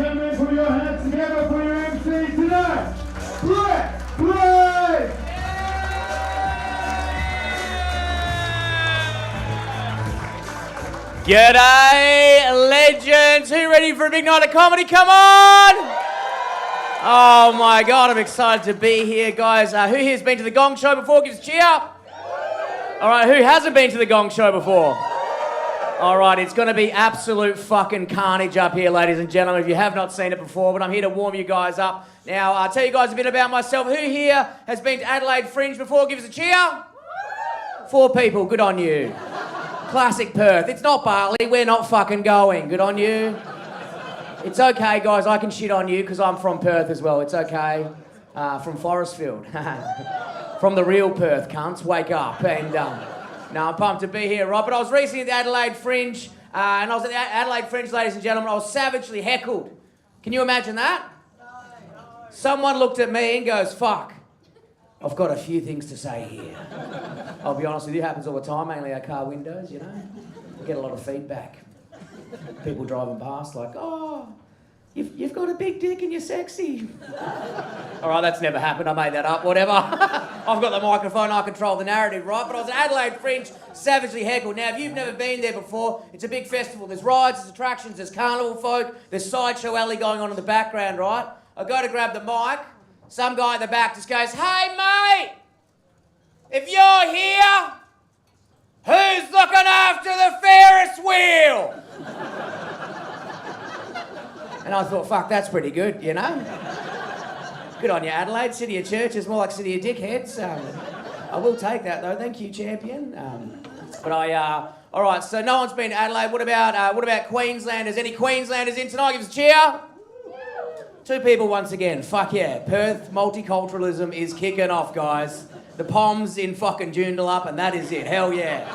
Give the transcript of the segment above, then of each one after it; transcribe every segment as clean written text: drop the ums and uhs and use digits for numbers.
gentlemen, put your hands together for your MC tonight, Brett Blake! G'day, legends! Who ready for a big night of comedy? Come on! Oh my God, I'm excited to be here, guys. Who here's been to the Gong Show before? Give us a cheer. All right, who hasn't been to the Gong Show before? All right, it's going to be absolute fucking carnage up here, ladies and gentlemen, if you have not seen it before, but I'm here to warm you guys up. Now, I'll tell you guys a bit about myself. Who here has been to Adelaide Fringe before? Give us a cheer. 4 people, good on you. Classic Perth. It's not Bartley, we're not fucking going. Good on you. It's okay, guys, I can shit on you because I'm from Perth as well. It's okay. From Forestfield. From the real Perth, cunts. Wake up. And no, I'm pumped to be here, right? But I was recently at the Adelaide Fringe, and I was at the Adelaide Fringe, ladies and gentlemen. I was savagely heckled. Can you imagine that? Someone looked at me and goes, fuck, I've got a few things to say here. I'll be honest with you, it happens all the time, mainly our car windows, you know. We get a lot of feedback. People driving past like, oh, you've got a big dick and you're sexy. All right, that's never happened, I made that up, whatever. I've got the microphone, I control the narrative, right? But I was at Adelaide Fringe, savagely heckled. Now, if you've never been there before, it's a big festival. There's rides, there's attractions, there's carnival folk, there's sideshow alley going on in the background, right? I go to grab the mic, some guy at the back just goes, hey, mate, if you're here, who's looking after the Ferris wheel? And I thought, fuck, that's pretty good, you know? Good on you, Adelaide. City of churches, more like city of dickheads. I will take that, though. Thank you, champion. All right, so no one's been to Adelaide. What about Queenslanders? Any Queenslanders in tonight? Give us a cheer. 2 people once again. Fuck yeah. Perth multiculturalism is kicking off, guys. The Poms in fucking Joondalup, and that is it. Hell yeah.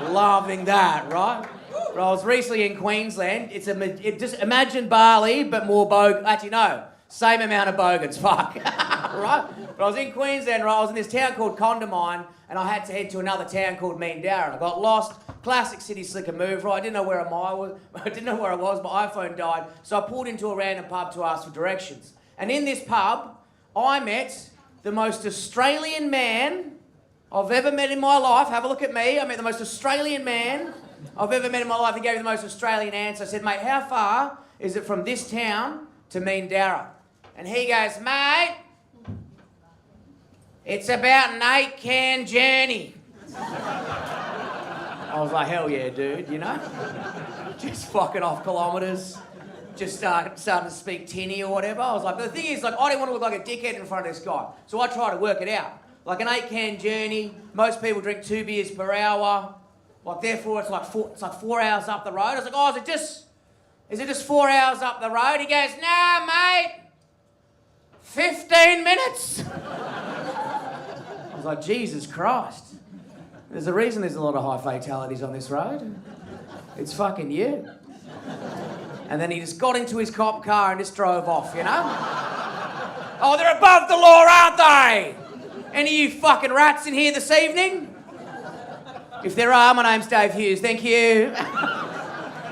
Loving that, right? But I was recently in Queensland. Just imagine Bali, but more Actually, no. Same amount of bogans. Fuck. Right? But I was in Queensland, right? I was in this town called Condamine, and I had to head to another town called Meandarra. I got lost. Classic city slicker move, right? I didn't know where I was. My iPhone died. So I pulled into a random pub to ask for directions. And in this pub, I met the most Australian man I've ever met in my life. Have a look at me. I met the most Australian man I've ever met in my life. He gave me the most Australian answer. I said, mate, how far is it from this town to Meandarra? And he goes, mate, it's about an 8-can journey. I was like, hell yeah, dude, you know? Just fucking off kilometres. Just starting to speak tinny or whatever. I was like, but the thing is, like, I didn't want to look like a dickhead in front of this guy. So I tried to work it out. Like an 8-can journey, most people drink 2 beers per hour. Like, therefore, it's like 4 hours up the road. I was like, oh, is it just 4 hours up the road? He goes, nah, mate, 15 minutes. I was like, Jesus Christ. There's a reason there's a lot of high fatalities on this road. It's fucking you. And then he just got into his cop car and just drove off, you know? Oh, they're above the law, aren't they? Any of you fucking rats in here this evening? If there are, my name's Dave Hughes. Thank you.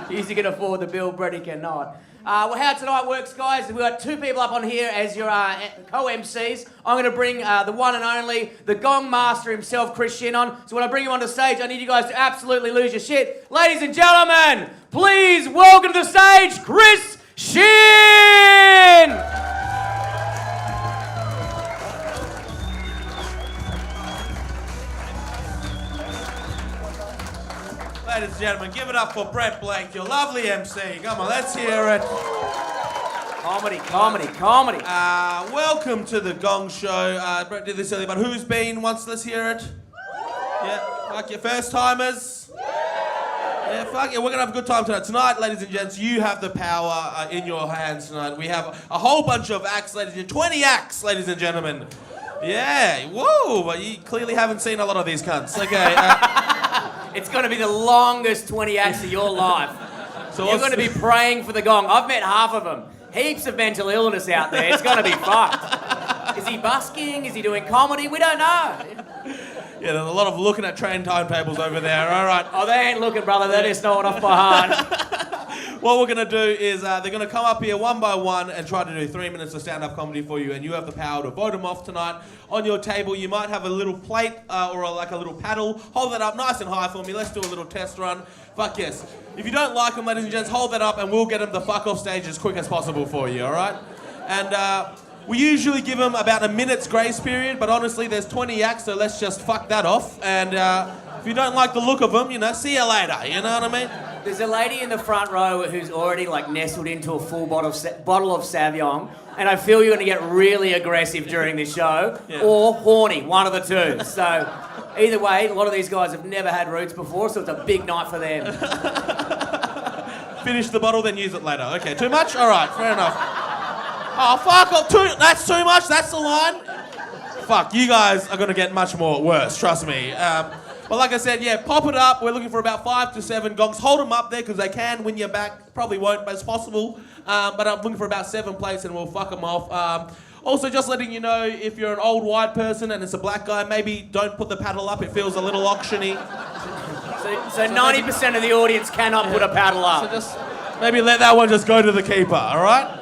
Hughes, you can afford the bill, Brady cannot. Well, how tonight works, guys, we've got 2 people up on here as your co-MCs. I'm going to bring the one and only, the Gong Master himself, Chris Shin, on. So when I bring him onto stage, I need you guys to absolutely lose your shit. Ladies and gentlemen, please welcome to the stage, Chris Shin! Ladies and gentlemen, give it up for Brett Blake, your lovely MC. Come on, let's hear it. Comedy. Welcome to the Gong Show. Brett did this earlier, but who's been once? Let's hear it. Yeah, fuck your first timers. Yeah, fuck yeah, we're gonna have a good time tonight. Tonight, ladies and gents, you have the power in your hands tonight. We have a whole bunch of acts, ladies and gentlemen. 20 acts, ladies and gentlemen. Yeah, whoa, but you clearly haven't seen a lot of these cunts. Okay. It's going to be the longest 20 acts of your life. So you're going to be praying for the gong. I've met half of them. Heaps of mental illness out there. It's going to be fucked. Is he busking? Is he doing comedy? We don't know. Yeah, there's a lot of looking at train timetables over there. All right. Oh, they ain't looking, brother. They just know it off by heart. what we're going to do is they're going to come up here one by one and try to do 3 minutes of stand-up comedy for you, and you have the power to vote them off tonight. On your table, you might have a little plate or a little paddle. Hold that up nice and high for me. Let's do a little test run. Fuck yes. If you don't like them, ladies and gents, hold that up and we'll get them the fuck off stage as quick as possible for you, all right? And we usually give them about a minute's grace period, but honestly, there's 20 acts, so let's just fuck that off. And if you don't like the look of them, see you later, you know what I mean? There's a lady in the front row who's already nestled into a full bottle of Savion, and I feel you're going to get really aggressive during this show, or horny, one of the two. So either way, a lot of these guys have never had roots before, so it's a big night for them. Finish the bottle, then use it later. Okay, too much? All right, fair enough. Oh, fuck, that's too much, that's the line. Fuck, you guys are going to get much more worse, trust me. But like I said, pop it up. We're looking for about 5 to 7 gongs. Hold them up there because they can win you back. Probably won't, but it's possible. But I'm looking for about 7 plates and we'll fuck them off. Also, just letting you know, if you're an old white person and it's a black guy, maybe don't put the paddle up. It feels a little auctiony. So 90% of the audience cannot put a paddle up. So just maybe let that one just go to the keeper, all right?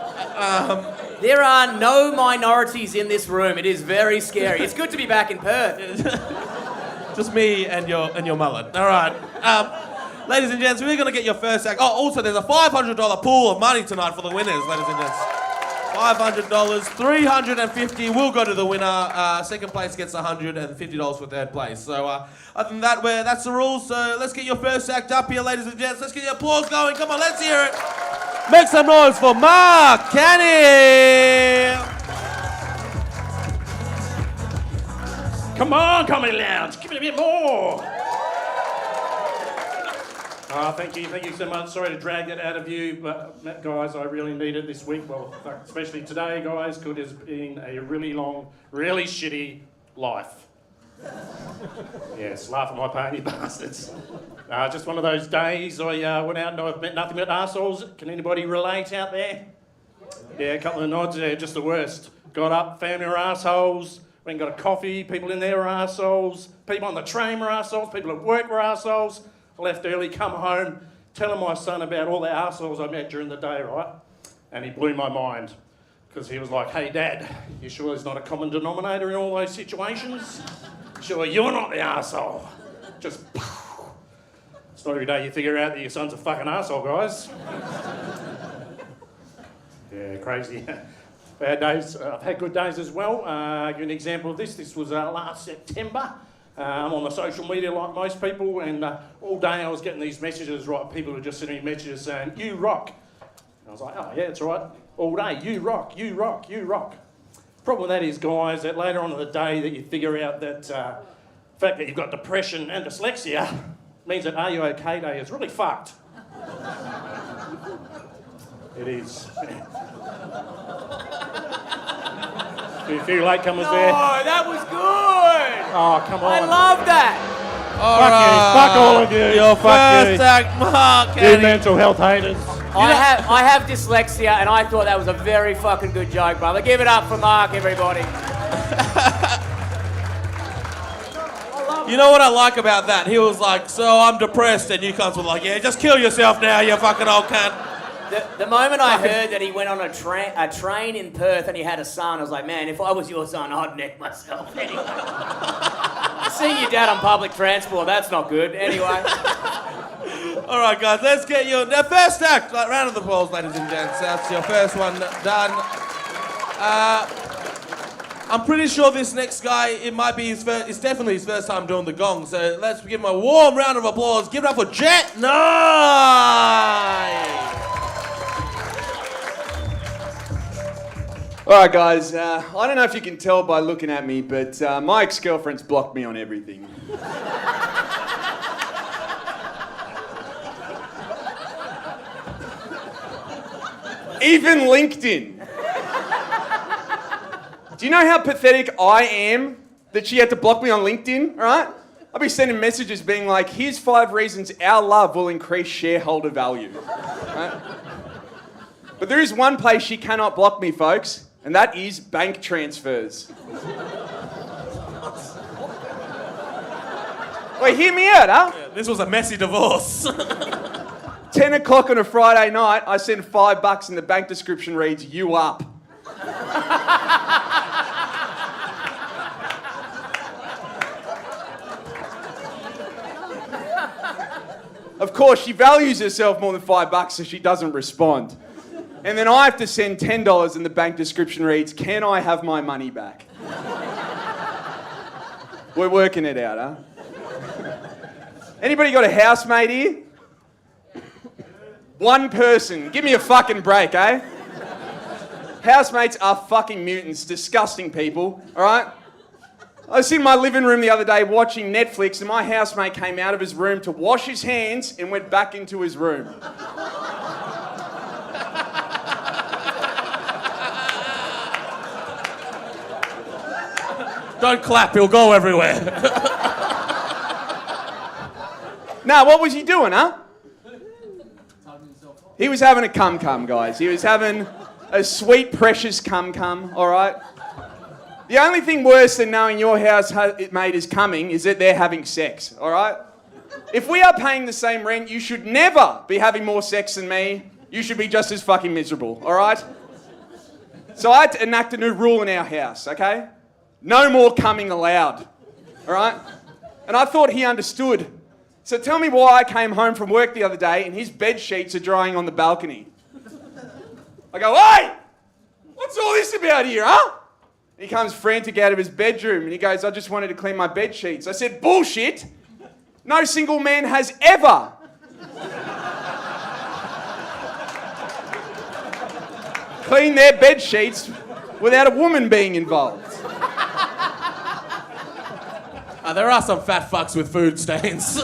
There are no minorities in this room. It is very scary. It's good to be back in Perth. Just me and your mullet. All right. Ladies and gents, we're going to get your first act. Oh, also, there's a $500 pool of money tonight for the winners, ladies and gents. $500, $350 will go to the winner. Second place gets $150 for third place. So, other than that, that's the rules. So, let's get your first act up here, ladies and gents. Let's get your applause going. Come on, let's hear it. Make some noise for Mark Canny. Come on, Comedy Lounge, give me a bit more. Thank you so much. Sorry to drag that out of you, but guys, I really need it this week. Well, especially today, guys, because it's been a really long, really shitty life. Yes, laugh at my pain, you bastards. Just one of those days I went out and I've met nothing but arseholes. Can anybody relate out there? Yeah, a couple of nods there, just the worst. Got up, family are arseholes. Went and got a coffee, people in there were arseholes, people on the train were arseholes, people at work were arseholes. I left early, come home, telling my son about all the arseholes I met during the day, right? And he blew my mind, because he was like, hey Dad, you sure there's not a common denominator in all those situations? Sure you're not the arsehole. Just, it's not every day you figure out that your son's a fucking arsehole, guys. Yeah, crazy. Bad days. I've had good days as well. I'll give you an example of this. This was last September. I'm on the social media like most people, and all day I was getting these messages, right? People were just sending me messages saying, you rock. And I was like, oh yeah, that's right. All day, you rock, you rock, you rock. Problem with that is, guys, that later on in the day that you figure out that the fact that you've got depression and dyslexia means that Are You OK Day is really fucked. It is. A few latecomers there. Oh, that was good. Oh, come on. I love that. Fuck all of you. Your Fuck first you. act, Mark You Canny. mental health haters. I have dyslexia, and I thought that was a very fucking good joke, brother. Give it up for Mark, everybody. You know what I like about that? He was like, so I'm depressed, and you cunts were like, yeah, just kill yourself now, you fucking old cunt. The moment I heard that he went on a train in Perth and he had a son, I was like, man, if I was your son, I'd neck myself anyway. Seeing your dad on public transport, that's not good. Anyway. All right, guys, let's get your first act. Round of applause, ladies and gents. That's your first one done. I'm pretty sure this next guy, it's definitely his first time doing the gong, so let's give him a warm round of applause. Give it up for Jet Nye! All right, guys, I don't know if you can tell by looking at me, but my ex-girlfriend's blocked me on everything. Even LinkedIn. Do you know how pathetic I am that she had to block me on LinkedIn, all right? I'll be sending messages being like, here's 5 reasons our love will increase shareholder value, right? But there is one place she cannot block me, folks, and that is bank transfers. Wait, hear me out, huh? This was a messy divorce. 10 o'clock on a Friday night, I send $5 and the bank description reads, "You up." Of course, she values herself more than $5, so she doesn't respond. And then I have to send $10 and the bank description reads, "Can I have my money back?" We're working it out, huh? Anybody got a housemate here? One person. Give me a fucking break, eh? Housemates are fucking mutants, disgusting people, all right? I was in my living room the other day watching Netflix and my housemate came out of his room to wash his hands and went back into his room. Don't clap, he'll go everywhere. Now, what was he doing, huh? He was having a cum-cum, guys. He was having a sweet, precious cum-cum, all right? The only thing worse than knowing your housemate is coming is that they're having sex, all right? If we are paying the same rent, you should never be having more sex than me. You should be just as fucking miserable, all right? So I had to enact a new rule in our house, okay? No more coming allowed, all right? And I thought he understood. So tell me why I came home from work the other day and his bed sheets are drying on the balcony. I go, "Hey! What's all this about here, huh?" He comes frantic out of his bedroom and he goes, "I just wanted to clean my bed sheets." I said, "Bullshit! No single man has ever cleaned their bed sheets without a woman being involved." There are some fat fucks with food stains.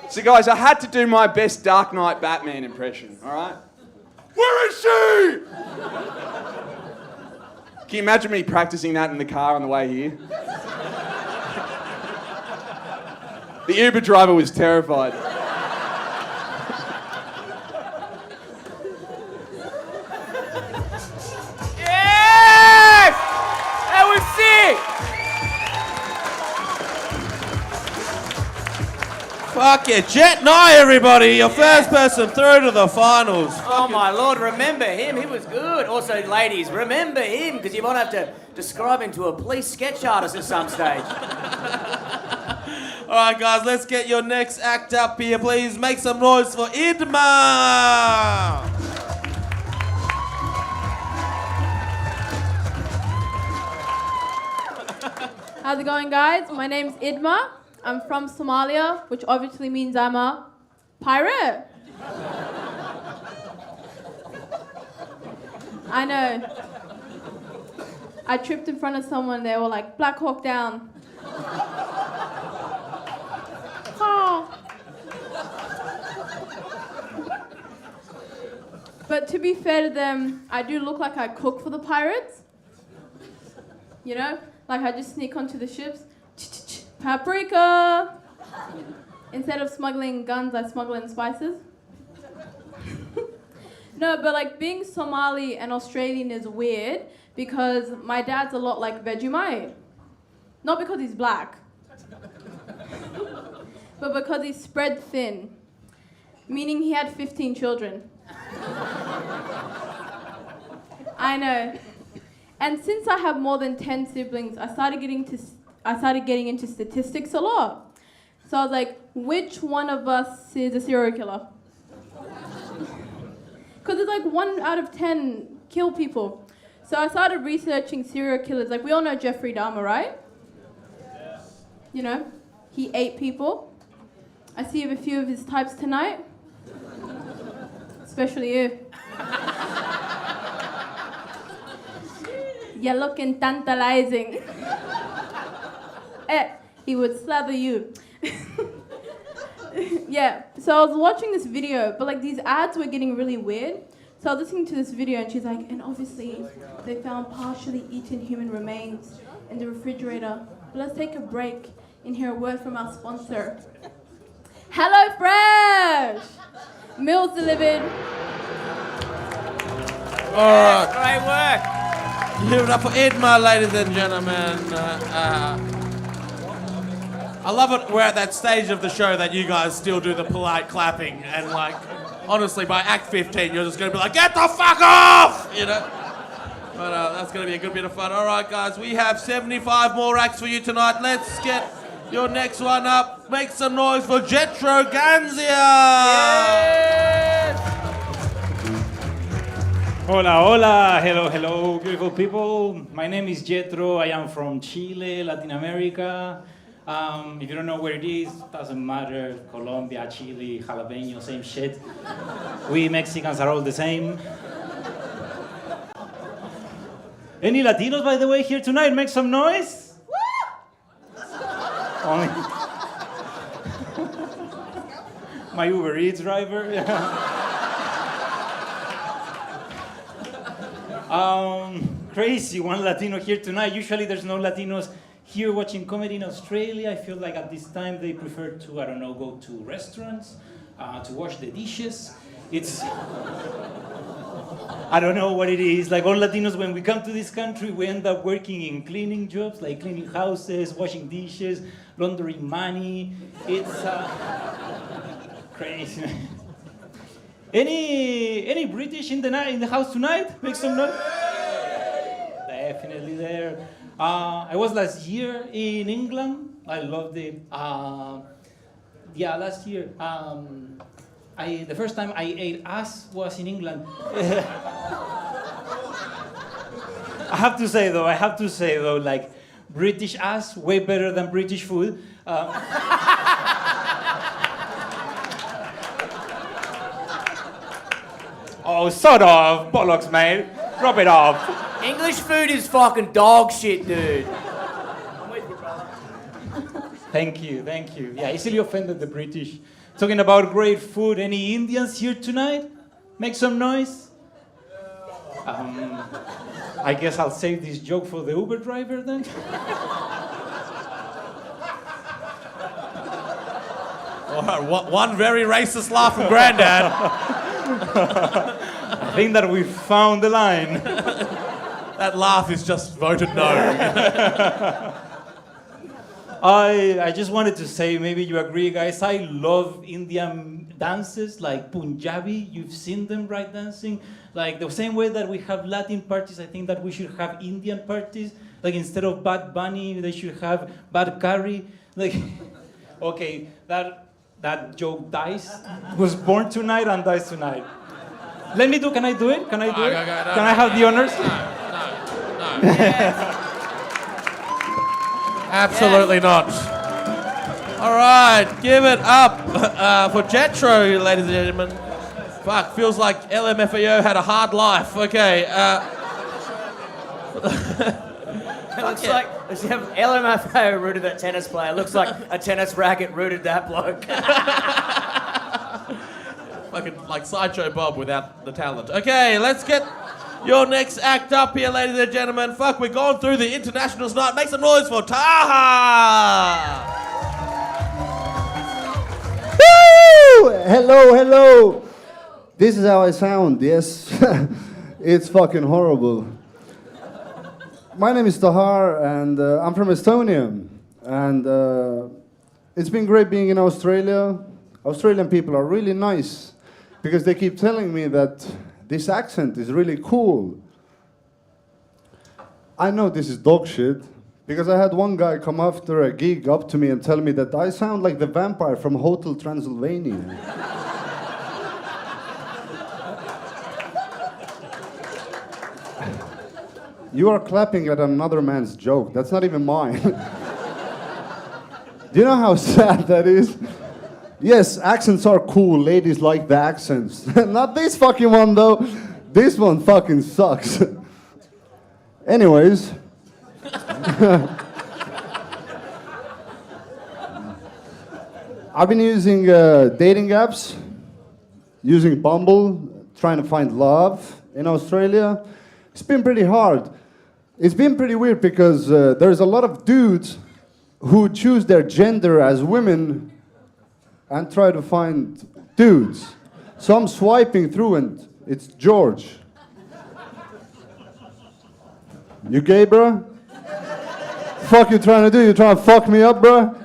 So guys, I had to do my best Dark Knight Batman impression, all right? "Where is she?" Can you imagine me practicing that in the car on the way here? The Uber driver was terrified. Yes! That was sick! Fuck yeah, Jet Nye, everybody, your first person through to the finals. Oh my lord, remember him, he was good. Also, ladies, remember him, because you might have to describe him to a police sketch artist at some stage. All right, guys, let's get your next act up here, please. Make some noise for Idma. How's it going, guys? My name's Idma. I'm from Somalia, which obviously means I'm a pirate. I know. I tripped in front of someone, they were like, "Black Hawk down." Oh. But to be fair to them, I do look like I cook for the pirates. You know? Like I just sneak onto the ships. Paprika! Instead of smuggling guns, I smuggle in spices. No, but like being Somali and Australian is weird because my dad's a lot like Vegemite. Not because he's black, but because he's spread thin, meaning he had 15 children. I know. And since I have more than 10 siblings, I started getting into statistics a lot. So I was like, which one of us is a serial killer? Because it's like 1 out of 10 kill people. So I started researching serial killers. Like, we all know Jeffrey Dahmer, right? Yes. You know, he ate people. I see a few of his types tonight. Especially you. You're looking tantalizing. He would slather you. Yeah, so I was watching this video, but like these ads were getting really weird. So I was listening to this video and she's like, and obviously they found partially eaten human remains in the refrigerator. But let's take a break and hear a word from our sponsor. Hello Fresh! Meals delivered. All right. Great work. Give it up for Idma, ladies and gentlemen. I love it. We're at that stage of the show that you guys still do the polite clapping, and like, honestly, by Act 15, you're just going to be like, "Get the fuck off!" You know. But that's going to be a good bit of fun. All right, guys, we have 75 more acts for you tonight. Let's get your next one up. Make some noise for Jetro Ganzia. Hola, hola, hello, beautiful people. My name is Jetro. I am from Chile, Latin America. If you don't know where it is, doesn't matter. Colombia, Chile, jalapeno, same shit. We Mexicans are all the same. Any Latinos, by the way, here tonight? Make some noise. Only my Uber Eats driver. Crazy, one Latino here tonight. Usually there's no Latinos here watching comedy in Australia. I feel like at this time they prefer to, I don't know, go to restaurants, to wash the dishes. It's, I don't know what it is. Like all Latinos, when we come to this country, we end up working in cleaning jobs, like cleaning houses, washing dishes, laundering money. It's crazy. Any British in the house tonight? Make some noise. Definitely there. I was last year in England. I loved it. Last year. The first time I ate ass was in England. I have to say though, like British ass, way better than British food. Oh, sort of. Bollocks, mate. Drop it off. English food is fucking dog shit, dude. I'm with you, brother. Thank you. Yeah, easily offended the British. Talking about great food. Any Indians here tonight? Make some noise. I guess I'll save this joke for the Uber driver then. All right, one very racist laugh from Grandad. I think that we found the line. That laugh is just voted no. I just wanted to say, maybe you agree, guys, I love Indian dances like Punjabi. You've seen them, right, dancing? Like the same way that we have Latin parties, I think that we should have Indian parties. Like instead of Bad Bunny, they should have Bad Curry. Like, okay, that joke dies. Was born tonight and dies tonight. Can I do it? Can I have the honors? No. Absolutely not. All right, give it up for Jetro, ladies and gentlemen. Fuck, feels like LMFAO had a hard life. Okay. It looks like LMFAO rooted that tennis player. It looks like a tennis racket rooted that bloke. Fucking like Sideshow Bob without the talent. Okay, let's get your next act up here, ladies and gentlemen. Fuck, we're going through the internationals night. Make some noise for Taha! Woo! Hello. This is how I sound, yes. It's fucking horrible. My name is Tahar, and I'm from Estonia. And it's been great being in Australia. Australian people are really nice because they keep telling me that this accent is really cool. I know this is dog shit because I had one guy come after a gig up to me and tell me that I sound like the vampire from Hotel Transylvania. You are clapping at another man's joke. That's not even mine. Do you know how sad that is? Yes, accents are cool. Ladies like the accents. Not this fucking one, though. This one fucking sucks. Anyways. I've been using dating apps, using Bumble, trying to find love in Australia. It's been pretty hard. It's been pretty weird because there's a lot of dudes who choose their gender as women and try to find dudes. So I'm swiping through and it's George. You gay, bro? Fuck you trying to do? You trying to fuck me up, bro?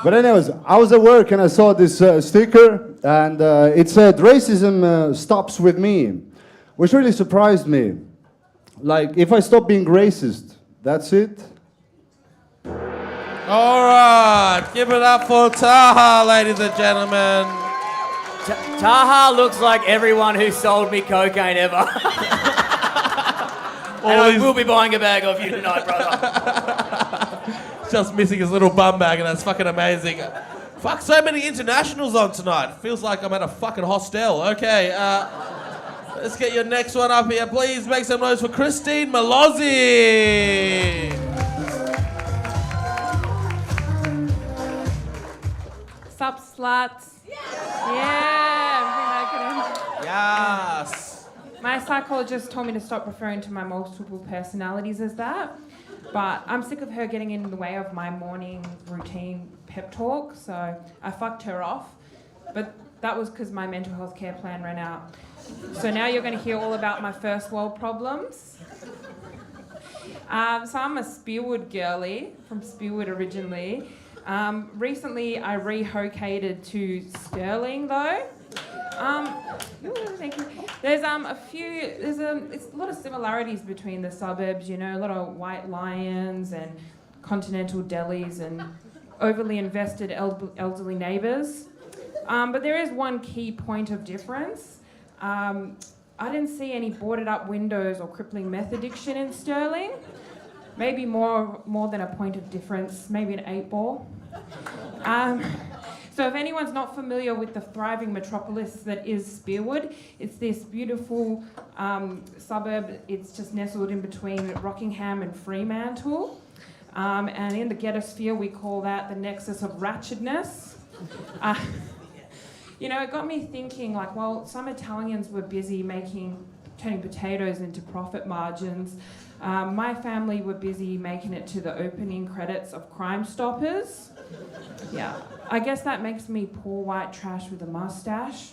But anyways, I was at work and I saw this sticker, and it said, "Racism stops with me," which really surprised me. Like, if I stop being racist, that's it? All right, give it up for Taha, ladies and gentlemen. Taha looks like everyone who sold me cocaine ever. And I will be buying a bag off you tonight, brother. Just missing his little bum bag, and that's fucking amazing. Fuck, so many internationals on tonight. Feels like I'm at a fucking hostel. Okay, let's get your next one up here. Please make some noise for Christine Malozzi. Sup, sluts? Yeah. Yes. My psychologist told me to stop referring to my multiple personalities as that, but I'm sick of her getting in the way of my morning routine pep talk, so I fucked her off. But that was because my mental health care plan ran out. So now you're going to hear all about my first world problems. So I'm a Spearwood girlie, from Spearwood originally. Recently I relocated to Stirling though. Thank you. There's it's a lot of similarities between the suburbs, you know, a lot of white lions and continental delis and overly invested elderly neighbours. But there is one key point of difference. I didn't see any boarded up windows or crippling meth addiction in Stirling. Maybe more than a point of difference, maybe an 8 ball. So if anyone's not familiar with the thriving metropolis that is Spearwood, it's this beautiful suburb. It's just nestled in between Rockingham and Fremantle. And in the ghettosphere, we call that the nexus of ratchetness. You know, it got me thinking, like, well, some Italians were busy turning potatoes into profit margins. My family were busy making it to the opening credits of Crime Stoppers. Yeah, I guess that makes me poor white trash with a mustache.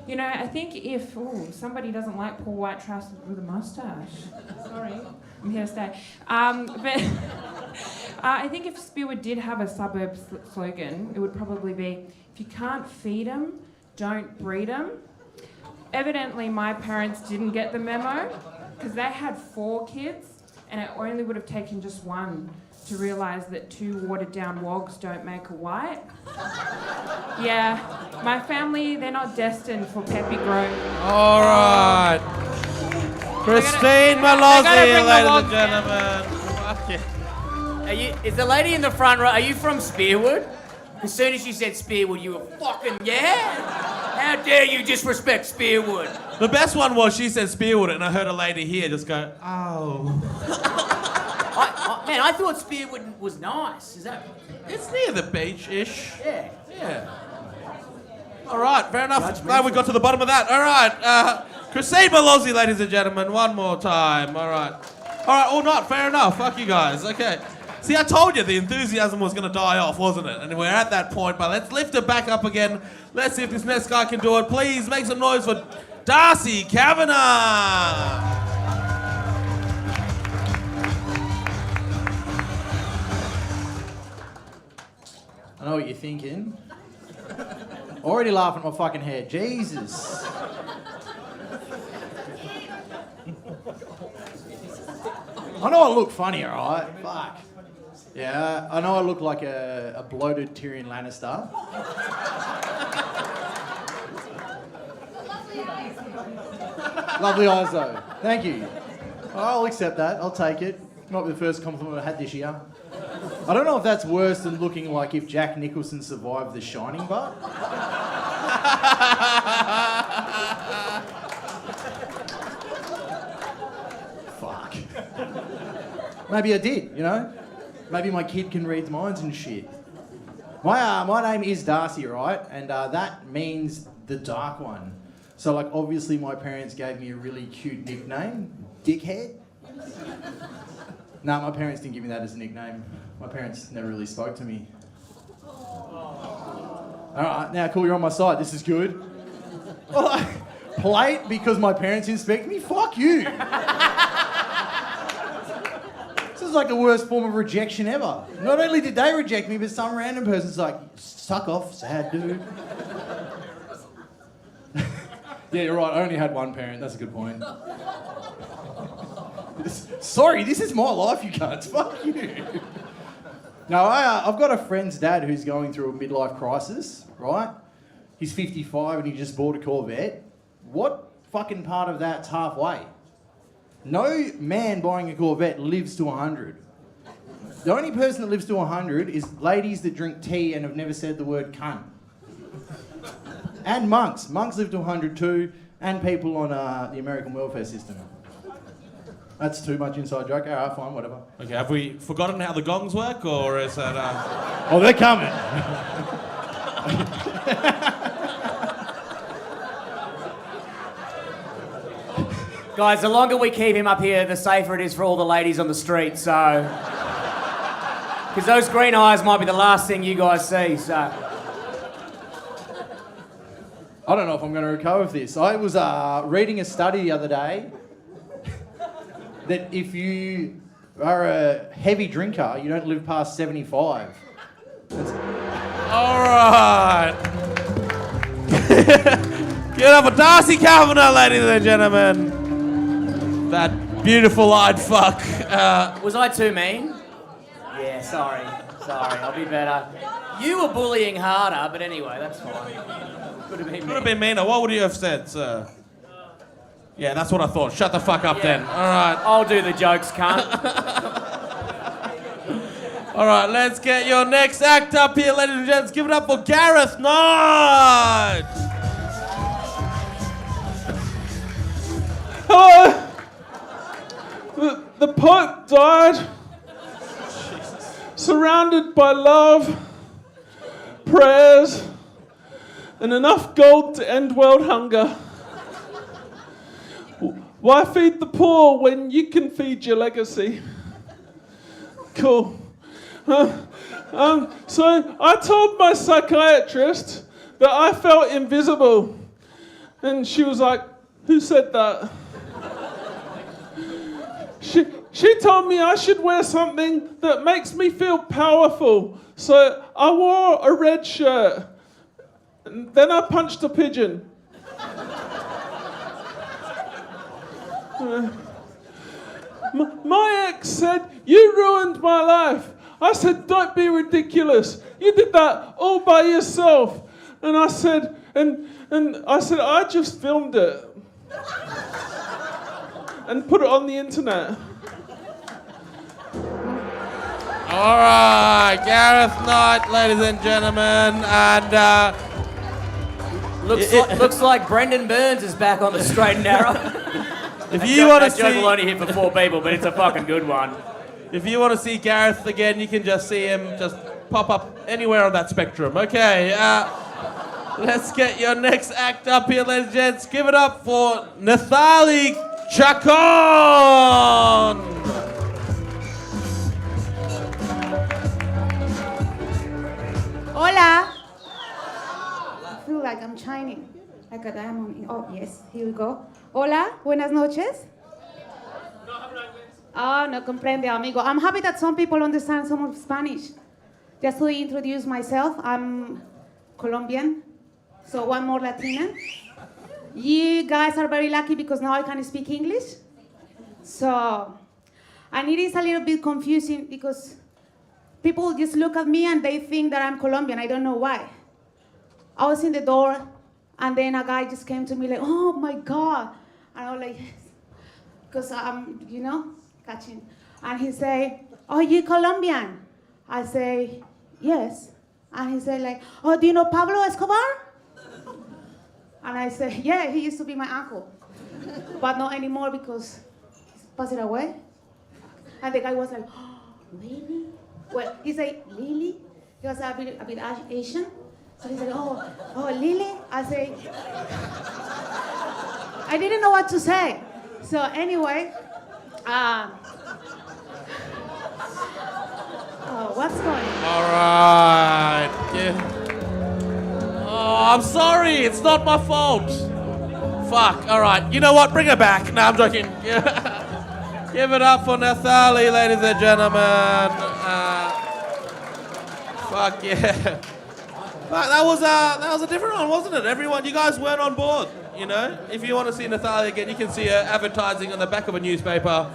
You know, I think if somebody doesn't like poor white trash with a mustache, sorry, I'm here to stay. But I think if Spearwood did have a suburb slogan, it would probably be, if you can't feed them, don't breed them. Evidently, my parents didn't get the memo because they had 4 kids and it only would have taken just one to realise that 2 watered-down wogs don't make a white. Yeah, my family, they're not destined for peppy growth. All right. Christine Malozzi, ladies and gentlemen. Fuck yeah. Is the lady in the front row, are you from Spearwood? As soon as you said Spearwood, you were fucking, yeah? How dare you disrespect Spearwood? The best one was she said Spearwood, and I heard a lady here just go, oh. Man, I thought Spearwood was nice. Is that? It's near the beach-ish. Yeah. Yeah. All right, fair enough. Glad we got to the bottom of that. All right, Christine Malozzi, ladies and gentlemen, one more time. All right, or not, fair enough. Fuck you guys. Okay. See, I told you the enthusiasm was going to die off, wasn't it? And we're at that point, but let's lift it back up again. Let's see if this next guy can do it. Please make some noise for Darcy Kavanagh. I know what you're thinking. Already laughing at my fucking hair. Jesus. I know I look funny, alright? Fuck. Yeah, I know I look like a bloated Tyrion Lannister. Lovely eyes, though. Thank you. I'll accept that. I'll take it. Might be the first compliment I've had this year. I don't know if that's worse than looking like if Jack Nicholson survived The Shining, but... Fuck. Maybe I did, you know? Maybe my kid can read minds and shit. My name is Darcy, right? And that means the dark one. So, like, obviously my parents gave me a really cute nickname. Dickhead. No, my parents didn't give me that as a nickname. My parents never really spoke to me. Alright, now cool, you're on my side. This is good. Well, plate because my parents inspect me? Fuck you. This is was like the worst form of rejection ever. Not only did they reject me, but some random person's like, suck off, sad dude. Yeah, you're right. I only had one parent. That's a good point. Sorry, this is my life, you cunts. Fuck you. No, I've got a friend's dad who's going through a midlife crisis, right? He's 55 and he just bought a Corvette. What fucking part of that's halfway? No man buying a Corvette lives to 100. The only person that lives to 100 is ladies that drink tea and have never said the word cunt. And monks. Monks live to 100 too, and people on the American welfare system. That's too much inside joke. All right, fine, whatever. Okay, have we forgotten how the gongs work, or is that... Oh, they're coming. Guys, the longer we keep him up here, the safer it is for all the ladies on the street, so... Because those green eyes might be the last thing you guys see, so... I don't know if I'm going to recover with this. I was reading a study the other day that if you are a heavy drinker, you don't live past 75. All right. Give it up for Darcy Kavanagh, ladies and gentlemen. That beautiful-eyed fuck. Was I too mean? Yeah, sorry, I'll be better. You were bullying harder, but anyway, that's fine. Could have been meaner. What would you have said, sir? Yeah, that's what I thought. Shut the fuck up then. All right. I'll do the jokes, cunt. All right, let's get your next act up here, ladies and gents. Give it up for Gareth Knight. Hello. The Pope died. Surrounded by love, prayers, and enough gold to end world hunger. Why feed the poor when you can feed your legacy? Cool. So I told my psychiatrist that I felt invisible. And she was like, who said that? She told me I should wear something that makes me feel powerful. So I wore a red shirt. And then I punched a pigeon. My ex said, you ruined my life. I said, don't be ridiculous. You did that all by yourself. And I said, I just filmed it. And put it on the internet. All right, Gareth Knight, ladies and gentlemen, and looks like Brendan Burns is back on the straight and narrow. If you want to that joke see, will only hit for 4 people, but it's a fucking good one. If you want to see Gareth again, you can just see him just pop up anywhere on that spectrum. Okay, let's get your next act up here, ladies and gents. Give it up for Nathalie Chacon. Hola. I feel like I'm shining, like a diamond. Oh, yes, here we go. Hola, buenas noches. Oh, no comprende, amigo. I'm happy that some people understand some of Spanish. Just to introduce myself, I'm Colombian, so one more Latina. You guys are very lucky because now I can speak English. So, and it is a little bit confusing because people just look at me and they think that I'm Colombian. I don't know why. I was in the door, and then a guy just came to me like, oh my God. And I was like, yes. Because I'm, catching. And he say, oh, you Colombian? I say, yes. And he said like, oh, do you know Pablo Escobar? And I say, yeah, he used to be my uncle. But not anymore because he's passed away. And the guy was like, oh, really? Well, he said, Lily? He was a bit Asian. So he said, oh, Lily? I say, I didn't know what to say. So anyway, what's going on? All right. Yeah. Oh, I'm sorry. It's not my fault. Fuck. All right. You know what? Bring her back. No, I'm joking. Yeah. Give it up for Nathalie, ladies and gentlemen. Fuck yeah. Fuck, that was a different one, wasn't it? Everyone, you guys weren't on board, you know? If you want to see Nathalie again, you can see her advertising on the back of a newspaper.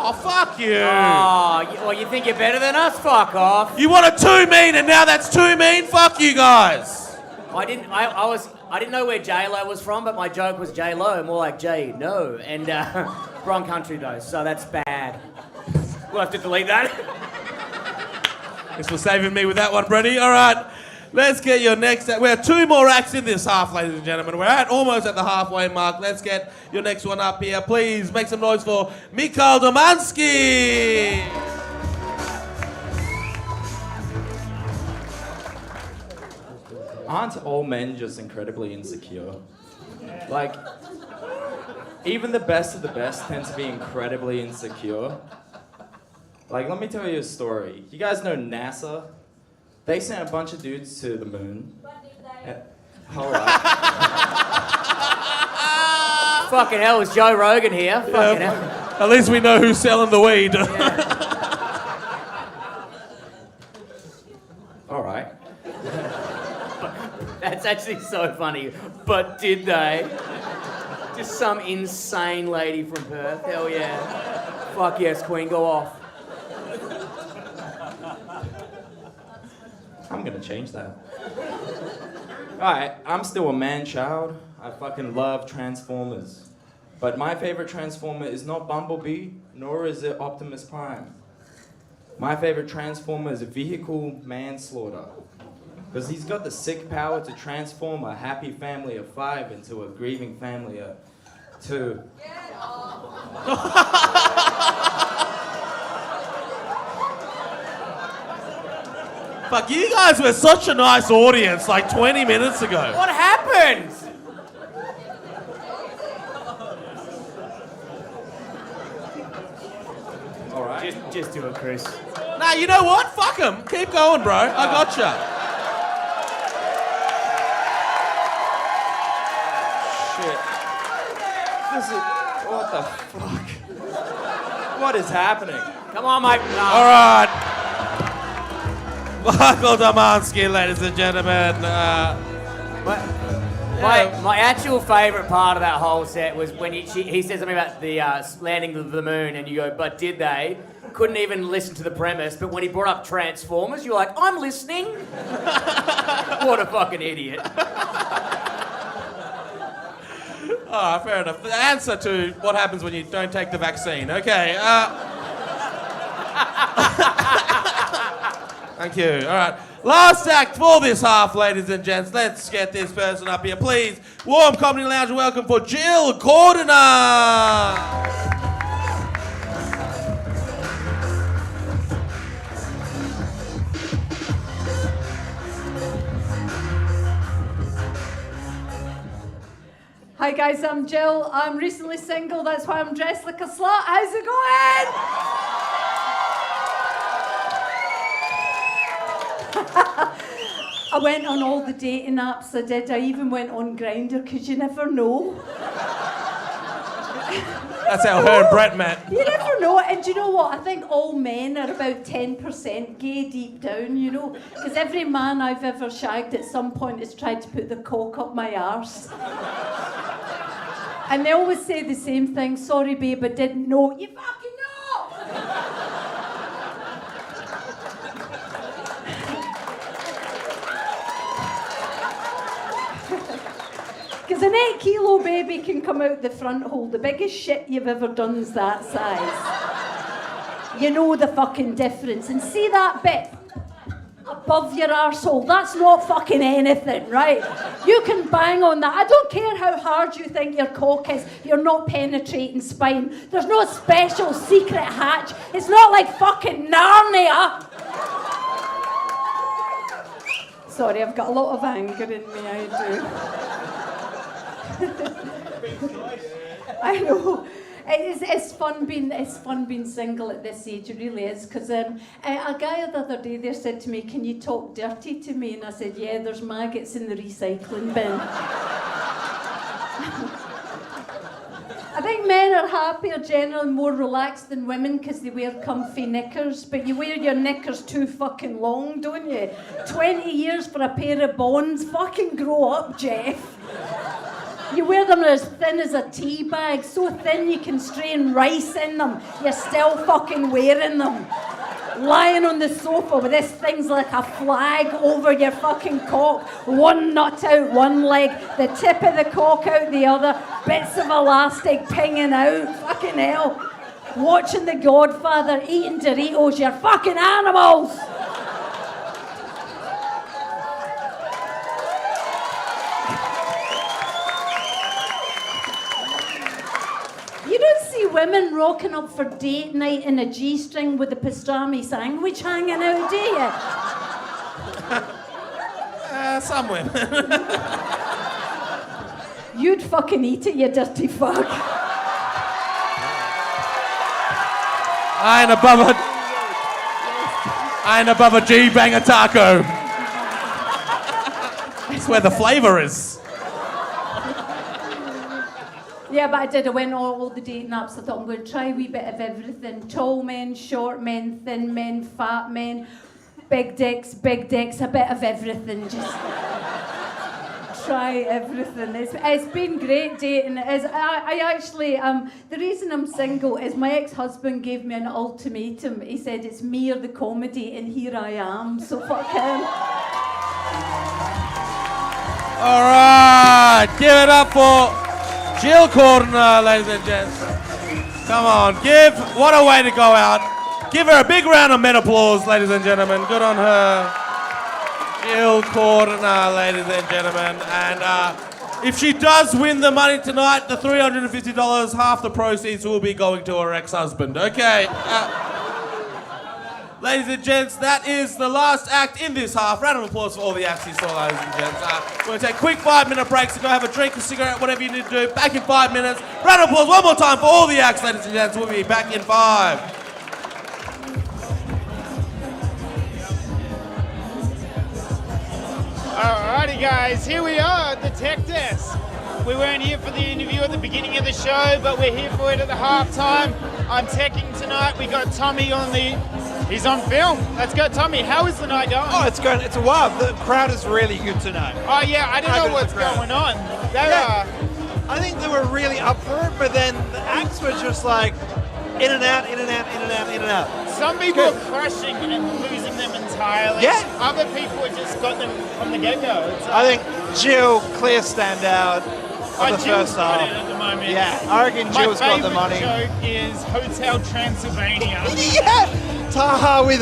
Oh, fuck you. Oh, well, you think you're better than us? Fuck off. You wanted too mean, and now that's too mean? Fuck you guys. I didn't know where J-Lo was from, but my joke was J-Lo, more like J-No, and wrong country though, so that's bad. We'll have to delete that. Thanks for saving me with that one, Brady. All right, let's get your next act. We have 2 more acts in this half, ladies and gentlemen. We're almost at the halfway mark. Let's get your next one up here. Please make some noise for Mikhail Domansky. Aren't all men just incredibly insecure? Like, even the best of the best tend to be incredibly insecure. Like, let me tell you a story. You guys know NASA? They sent a bunch of dudes to the moon. Alright. Fucking hell, is Joe Rogan here? Fucking hell. At least we know who's selling the weed. Alright. That's actually so funny. But did they? Just some insane lady from Perth. Hell yeah. Fuck yes, Queen, go off. I'm gonna change that. Alright, I'm still a man-child. I fucking love Transformers. But my favorite Transformer is not Bumblebee, nor is it Optimus Prime. My favorite Transformer is vehicle manslaughter. Because he's got the sick power to transform a happy family of 5 into a grieving family of 2. Fuck, you guys were such a nice audience like 20 minutes ago. What happened? All right. Just do it, Chris. Nah, you know what? Fuck him. Keep going, bro. I gotcha. Shit. This is... What the fuck? What is happening? Come on, mate. No. All right. Michael Domansky, ladies and gentlemen. My actual favourite part of that whole set was when he said something about the landing of the moon, and you go, but did they? Couldn't even listen to the premise, but when he brought up Transformers, you're like, I'm listening. What a fucking idiot. Oh, fair enough. The answer to what happens when you don't take the vaccine. Okay. Thank you. All right. Last act for this half, ladies and gents. Let's get this person up here, please. Warm Comedy Lounge welcome for Jill Cordiner. Hi guys, I'm Jill. I'm recently single, that's why I'm dressed like a slut. How's it going? I went on all the dating apps I did. I even went on Grindr, because you never know. That's how her and Brett met. You never know. And do you know what? I think all men are about 10% gay deep down, you know? Because every man I've ever shagged at some point has tried to put the cock up my arse. And they always say the same thing. Sorry, babe, I didn't know. You fucking know! Because an 8-kilo baby can come out the front hole. The biggest shit you've ever done's that size. You know the fucking difference. And see that bit above your arsehole? That's not fucking anything, right? You can bang on that. I don't care how hard you think your cock is. You're not penetrating spine. There's no special secret hatch. It's not like fucking Narnia. Sorry, I've got a lot of anger in me, I do. I know. It's fun being single at this age. It really is. Because a guy the other day there said to me, "Can you talk dirty to me?" And I said, "Yeah, there's maggots in the recycling bin." think men are happier, generally more relaxed than women because they wear comfy knickers, but you wear your knickers too fucking long, don't you? 20 years for a pair of bonds. Fucking grow up, Jeff. You wear them as thin as a tea bag, so thin you can strain rice in them. You're still fucking wearing them. Lying on the sofa with this thing's like a flag over your fucking cock. One nut out one leg, the tip of the cock out the other, bits of elastic pinging out. Fucking hell. Watching The Godfather, eating Doritos, you're fucking animals! You don't see women rocking up for date night in a G-string with a pastrami sandwich hanging out, do you? Some women. You'd fucking eat it, you dirty fuck. I ain't above a G-banger taco. That's where the flavour is. Yeah, but I did. I went on all the dating apps. I thought I'm going to try a wee bit of everything. Tall men, short men, thin men, fat men, big dicks, a bit of everything. Just try everything. It's been great dating. I actually, the reason I'm single is my ex-husband gave me an ultimatum. He said it's me or the comedy, and here I am. So fuck him. All right, give it up for Jill Cordner, ladies and gents. Come on, what a way to go out. Give her a big round of men applause, ladies and gentlemen. Good on her. Jill Cordner, ladies and gentlemen. And if she does win the money tonight, the $350, half the proceeds will be going to her ex-husband. Okay. Ladies and gents, that is the last act in this half. Round of applause for all the acts you saw, ladies and gents. We're going to take quick 5-minute breaks to go have a drink, a cigarette, whatever you need to do. Back in 5 minutes. Round of applause one more time for all the acts, ladies and gents. We'll be back in 5. Alrighty guys, here we are at the tech desk. We weren't here for the interview at the beginning of the show, but we're here for it at the halftime. I'm teching tonight. We got Tommy he's on film. Let's go, Tommy. How is the night going? Oh, it's going. It's a wild. The crowd is really good tonight. Oh yeah, I don't know what's going on. I think they were really up for it, but then the acts were just like in and out, in and out, in and out, in and out. Some people are crushing and losing them entirely. Yeah. Other people have just got them from the get-go. I think Jill, clear standout of the Jill's first got half. it at the moment. Yeah, I reckon Jill's got the money. My favourite joke is Hotel Transylvania. Yeah! Taha with,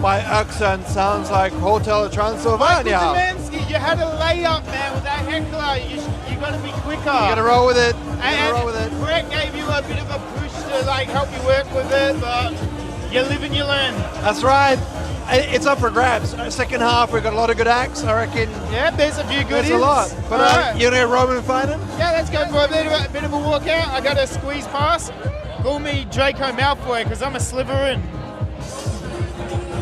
my accent sounds like Hotel Transylvania. Michael Demansky, you had a layup, man, with that heckler. You got to be quicker. You got to roll with it. Brett gave you a bit of a push to help you work with it, but you live and you learn. That's right. It's up for grabs. Second half, we've got a lot of good acts, I reckon. Yeah, there's a few good There's a lot. But you know Roman fighting? Yeah, let's go for a bit of a walkout. I got a squeeze pass. Call me Draco Malfoy, because I'm a Slytherin.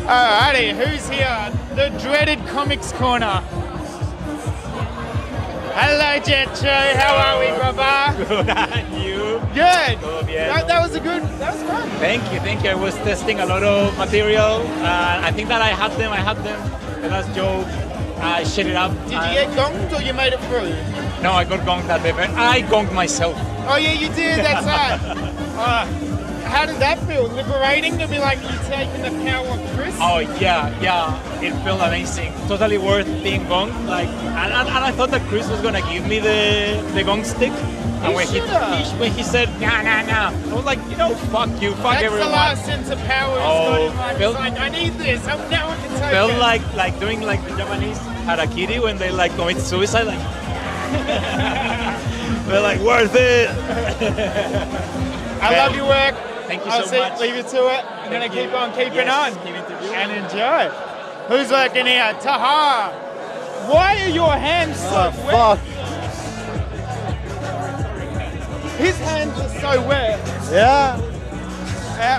Alrighty, who's here? The dreaded Comics Corner. Hello, Jetro. How are we, brother? Good, and you? Good. Oh, yeah. That was fun. Thank you. I was testing a lot of material. I think that I had them. The last joke, I shut it up. Did you get gonged or you made it through? No, I got gonged that event. I gonged myself. Oh yeah, you did. That's right. How did that feel? Liberating to be like you taking the power of Chris? Oh yeah. It felt amazing. Totally worth being gonged. And I thought that Chris was gonna give me the gong stick. And when he said nah, I was like, fuck you, fuck everyone. That's the last sense of power. I need this. Now I can take felt it. like doing like the Japanese harakiri when they commit suicide. They're like, worth it. I love your work. Thank you I'll so much. Leave it to it. I'm going to keep on keeping on and enjoy. Who's working here? Taha. Why are your hands so wet? Fuck. His hands are so wet. Yeah.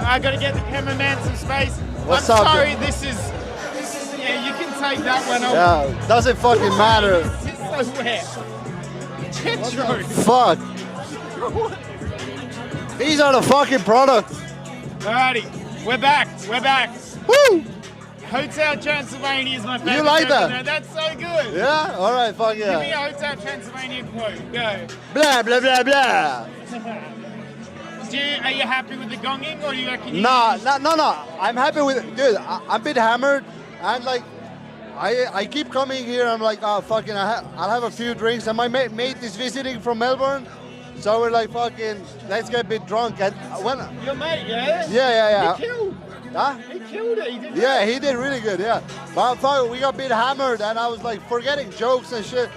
I got to get the cameraman some space. What's I'm up, sorry, dude? this is. Yeah, you can take that one off. Yeah, doesn't fucking matter. It's so wet. Jetro. Fuck. These are the fucking products. Alrighty, we're back. Woo! Hotel Transylvania is my favorite. You like that? No, that's so good. Yeah? All right, fuck Give me yeah. a Hotel Transylvania quote. Go. Blah, blah, blah, blah. Are you happy with the gonging, or do you reckon? No. I'm happy with it. Dude, I'm a bit hammered. And like, I keep coming here. I'm like, oh, fucking, I'll have a few drinks. And my mate is visiting from Melbourne. So we're like, fucking, let's get a bit drunk. And when Your mate, yeah? Yeah. He killed. Huh? He killed it. He did. Yeah, he did really good, yeah. But fuck, we got a bit hammered and I was like forgetting jokes and shit.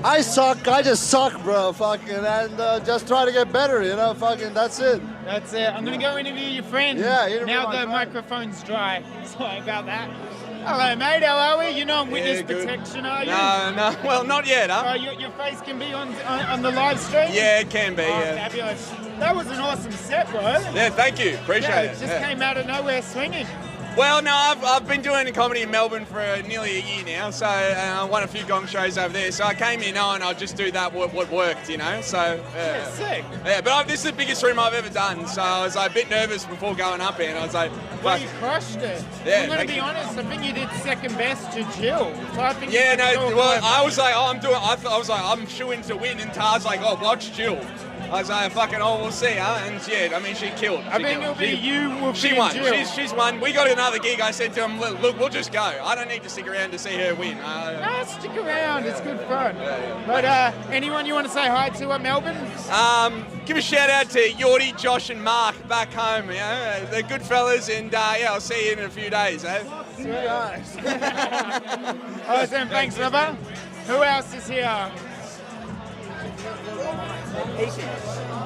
I just suck, bro, fucking, and just try to get better, you know, fucking, that's it. That's it. I'm gonna go interview your friend. Yeah, interview now my the friend. microphone's dry. Sorry about that. Hello, mate. How are we? You're not on witness protection, are you? No. Well, not yet, huh? Your face can be on the live stream? Yeah, it can be, Oh, yeah. fabulous. That was an awesome set, bro. Yeah, thank you. Appreciate Yeah, it. just Yeah. came out of nowhere swinging. Well, no, I've been doing comedy in Melbourne for nearly a year now, so I won a few Gong shows over there. So I came here knowing I'd just do that what worked, you know. So Yeah, sick. Yeah, but this is the biggest room I've ever done, so I was like, a bit nervous before going up here, and I was like, Well, fuck. you crushed it. Yeah, I'm gonna thank be you. honest. I think you did second best to Jill. So I think you Yeah, did all no, the well, work. I was like, oh, I was like, I'm shooing to win, and Tar's like, oh, watch Jill. I was like, fucking, oh, we'll see, huh? And yeah, I mean, she killed. I think it'll be you will She be won. Jill. She's won. We got another gig. I said to him, look, we'll just go. I don't need to stick around to see her win. No, stick around. It's good fun. But anyone you want to say hi to at Melbourne? Give a shout out to Yorty, Josh, and Mark back home. You know, they're good fellas, and yeah, I'll see you in a few days. Eh? Awesome. Thanks, River. Who else is here?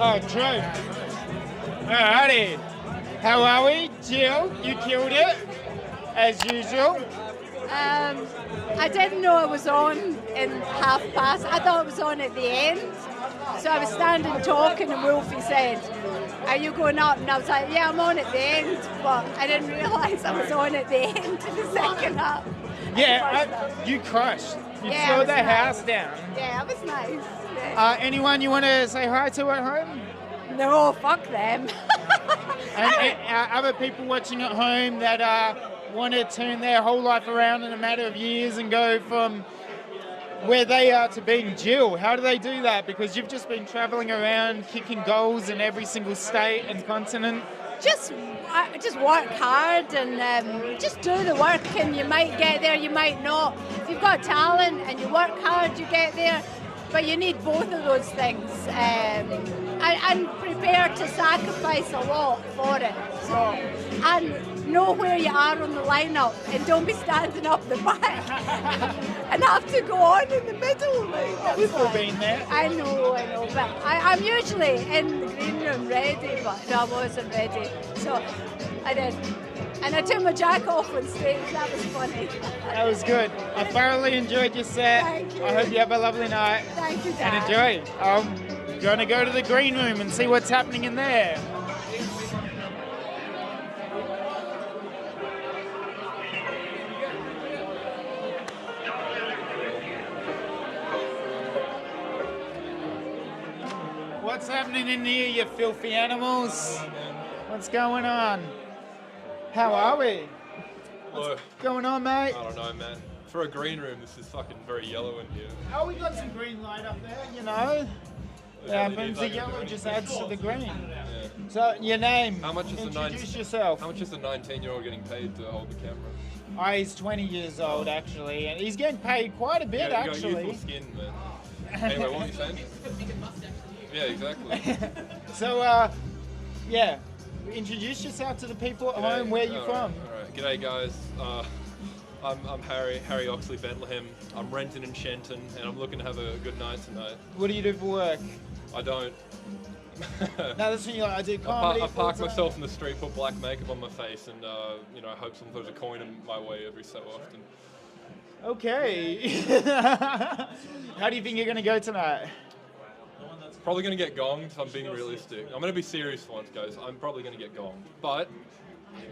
Oh, true. Alrighty. How are we? Jill, you killed it, as usual. I didn't know it was on in half past. I thought it was on at the end. So I was standing talking and Wolfie said, are you going up? And I was like, yeah, I'm on at the end. But I didn't realise I was on at the end of the second half. Yeah, you crushed. You Yeah, tore it was the nice. house down. Yeah, it was nice. Yeah. Anyone you want to say hi to at home? No, fuck them. And other people watching at home that want to turn their whole life around in a matter of years and go from where they are to being Jill. How do they do that? Because you've just been travelling around kicking goals in every single state and continent. Just work hard and just do the work, and you might get there, you might not. If you've got talent and you work hard, you get there. But you need both of those things, and prepare to sacrifice a lot for it. So, and know where you are on the lineup, and don't be standing up the back and have to go on in the middle. Like, We've all been there. I know. But I'm usually in the green room ready, but no, I wasn't ready. So I did. And I took my jacket off on stage. That was funny. That was good. I thoroughly enjoyed your set. Thank you. I hope you have a lovely night. Thank you, And Dad. enjoy. I'm going to go to the green room and see what's happening in there. What's happening in here, you filthy animals? What's going on? How are we? What's going on, mate? I don't know, man. For a green room, this is fucking very yellow in here. Oh, we got some green light up there, you know. Yeah, Happens, the yellow just adds to the green. Yeah. So, your name? How much is Introduce yourself. How much is the 19-year-old getting paid to hold the camera? Oh, he's 20 years old, actually, and he's getting paid quite a bit, Yeah, you got actually. youthful skin, man. Anyway, what were you saying? Yeah, exactly. So, yeah, introduce yourself to the people at home. Where you from? All right. G'day, guys. I'm Harry Oxley Bethlehem. I'm renting in Shenton, and I'm looking to have a good night tonight. What do you do for work? I don't. No, that's when you're like, I do comedy. I park full-time. myself in the street, put black makeup on my face, and hope someone throws a coin in my way every so often. Okay. How do you think you're gonna go tonight? Probably going to get gonged, if I'm being realistic. I'm going to be serious for once, guys. I'm probably going to get gonged. But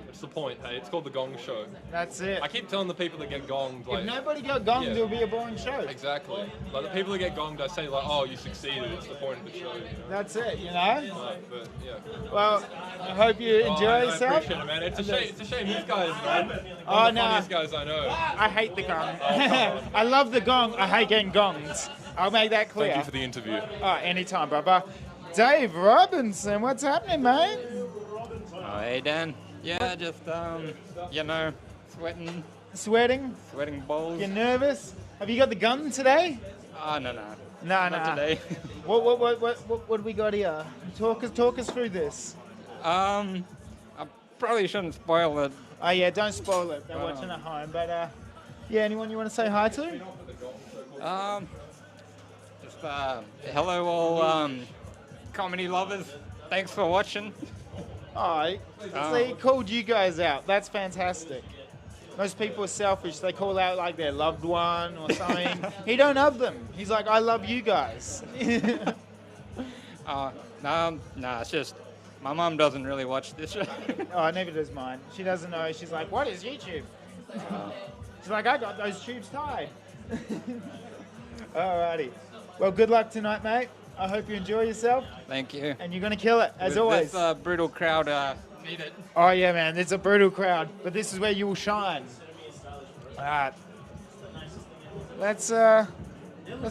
It's the point, hey. It's called the Gong Show. That's it. I keep telling the people that get gonged, like... If nobody got gonged, yeah. it'll be a boring show. Exactly. Like, the people that get gonged, I say, like, oh, you succeeded. It's the point of the show, you know? That's it, you know? But, yeah. Well, I hope you enjoy I yourself. appreciate it, man. It's a shame these guys, man. One Oh, of the no. funniest guys I know. I hate the gong. I love the gong. I hate getting gonged. I'll make that clear. Thank you for the interview. Oh, anytime, brother. Dave Robinson, what's happening, mate? Oh, hey, Dan. Yeah, just, you know, sweating. Sweating? Sweating balls. You're nervous? Have you got the gun today? Oh, no. No. Not today. What do we got here? Talk us through this. I probably shouldn't spoil it. Oh, yeah, don't spoil it. They're watching at home. But, yeah, anyone you want to say hi to? Just, hello all, comedy lovers. Thanks for watching. Oh, so he called you guys out. That's fantastic. Most people are selfish. They call out like their loved one or something. He don't love them. He's like, I love you guys. No, it's just my mum doesn't really watch this show. Oh, neither does mine. She doesn't know. She's like, what is YouTube? She's like, I got those tubes tied. Alrighty. Well, good luck tonight, mate. I hope you enjoy yourself. Thank you. And you're going to kill it, as With always. This brutal crowd, need it. Oh, yeah, man. It's a brutal crowd. But this is where you will shine. Alright. Let's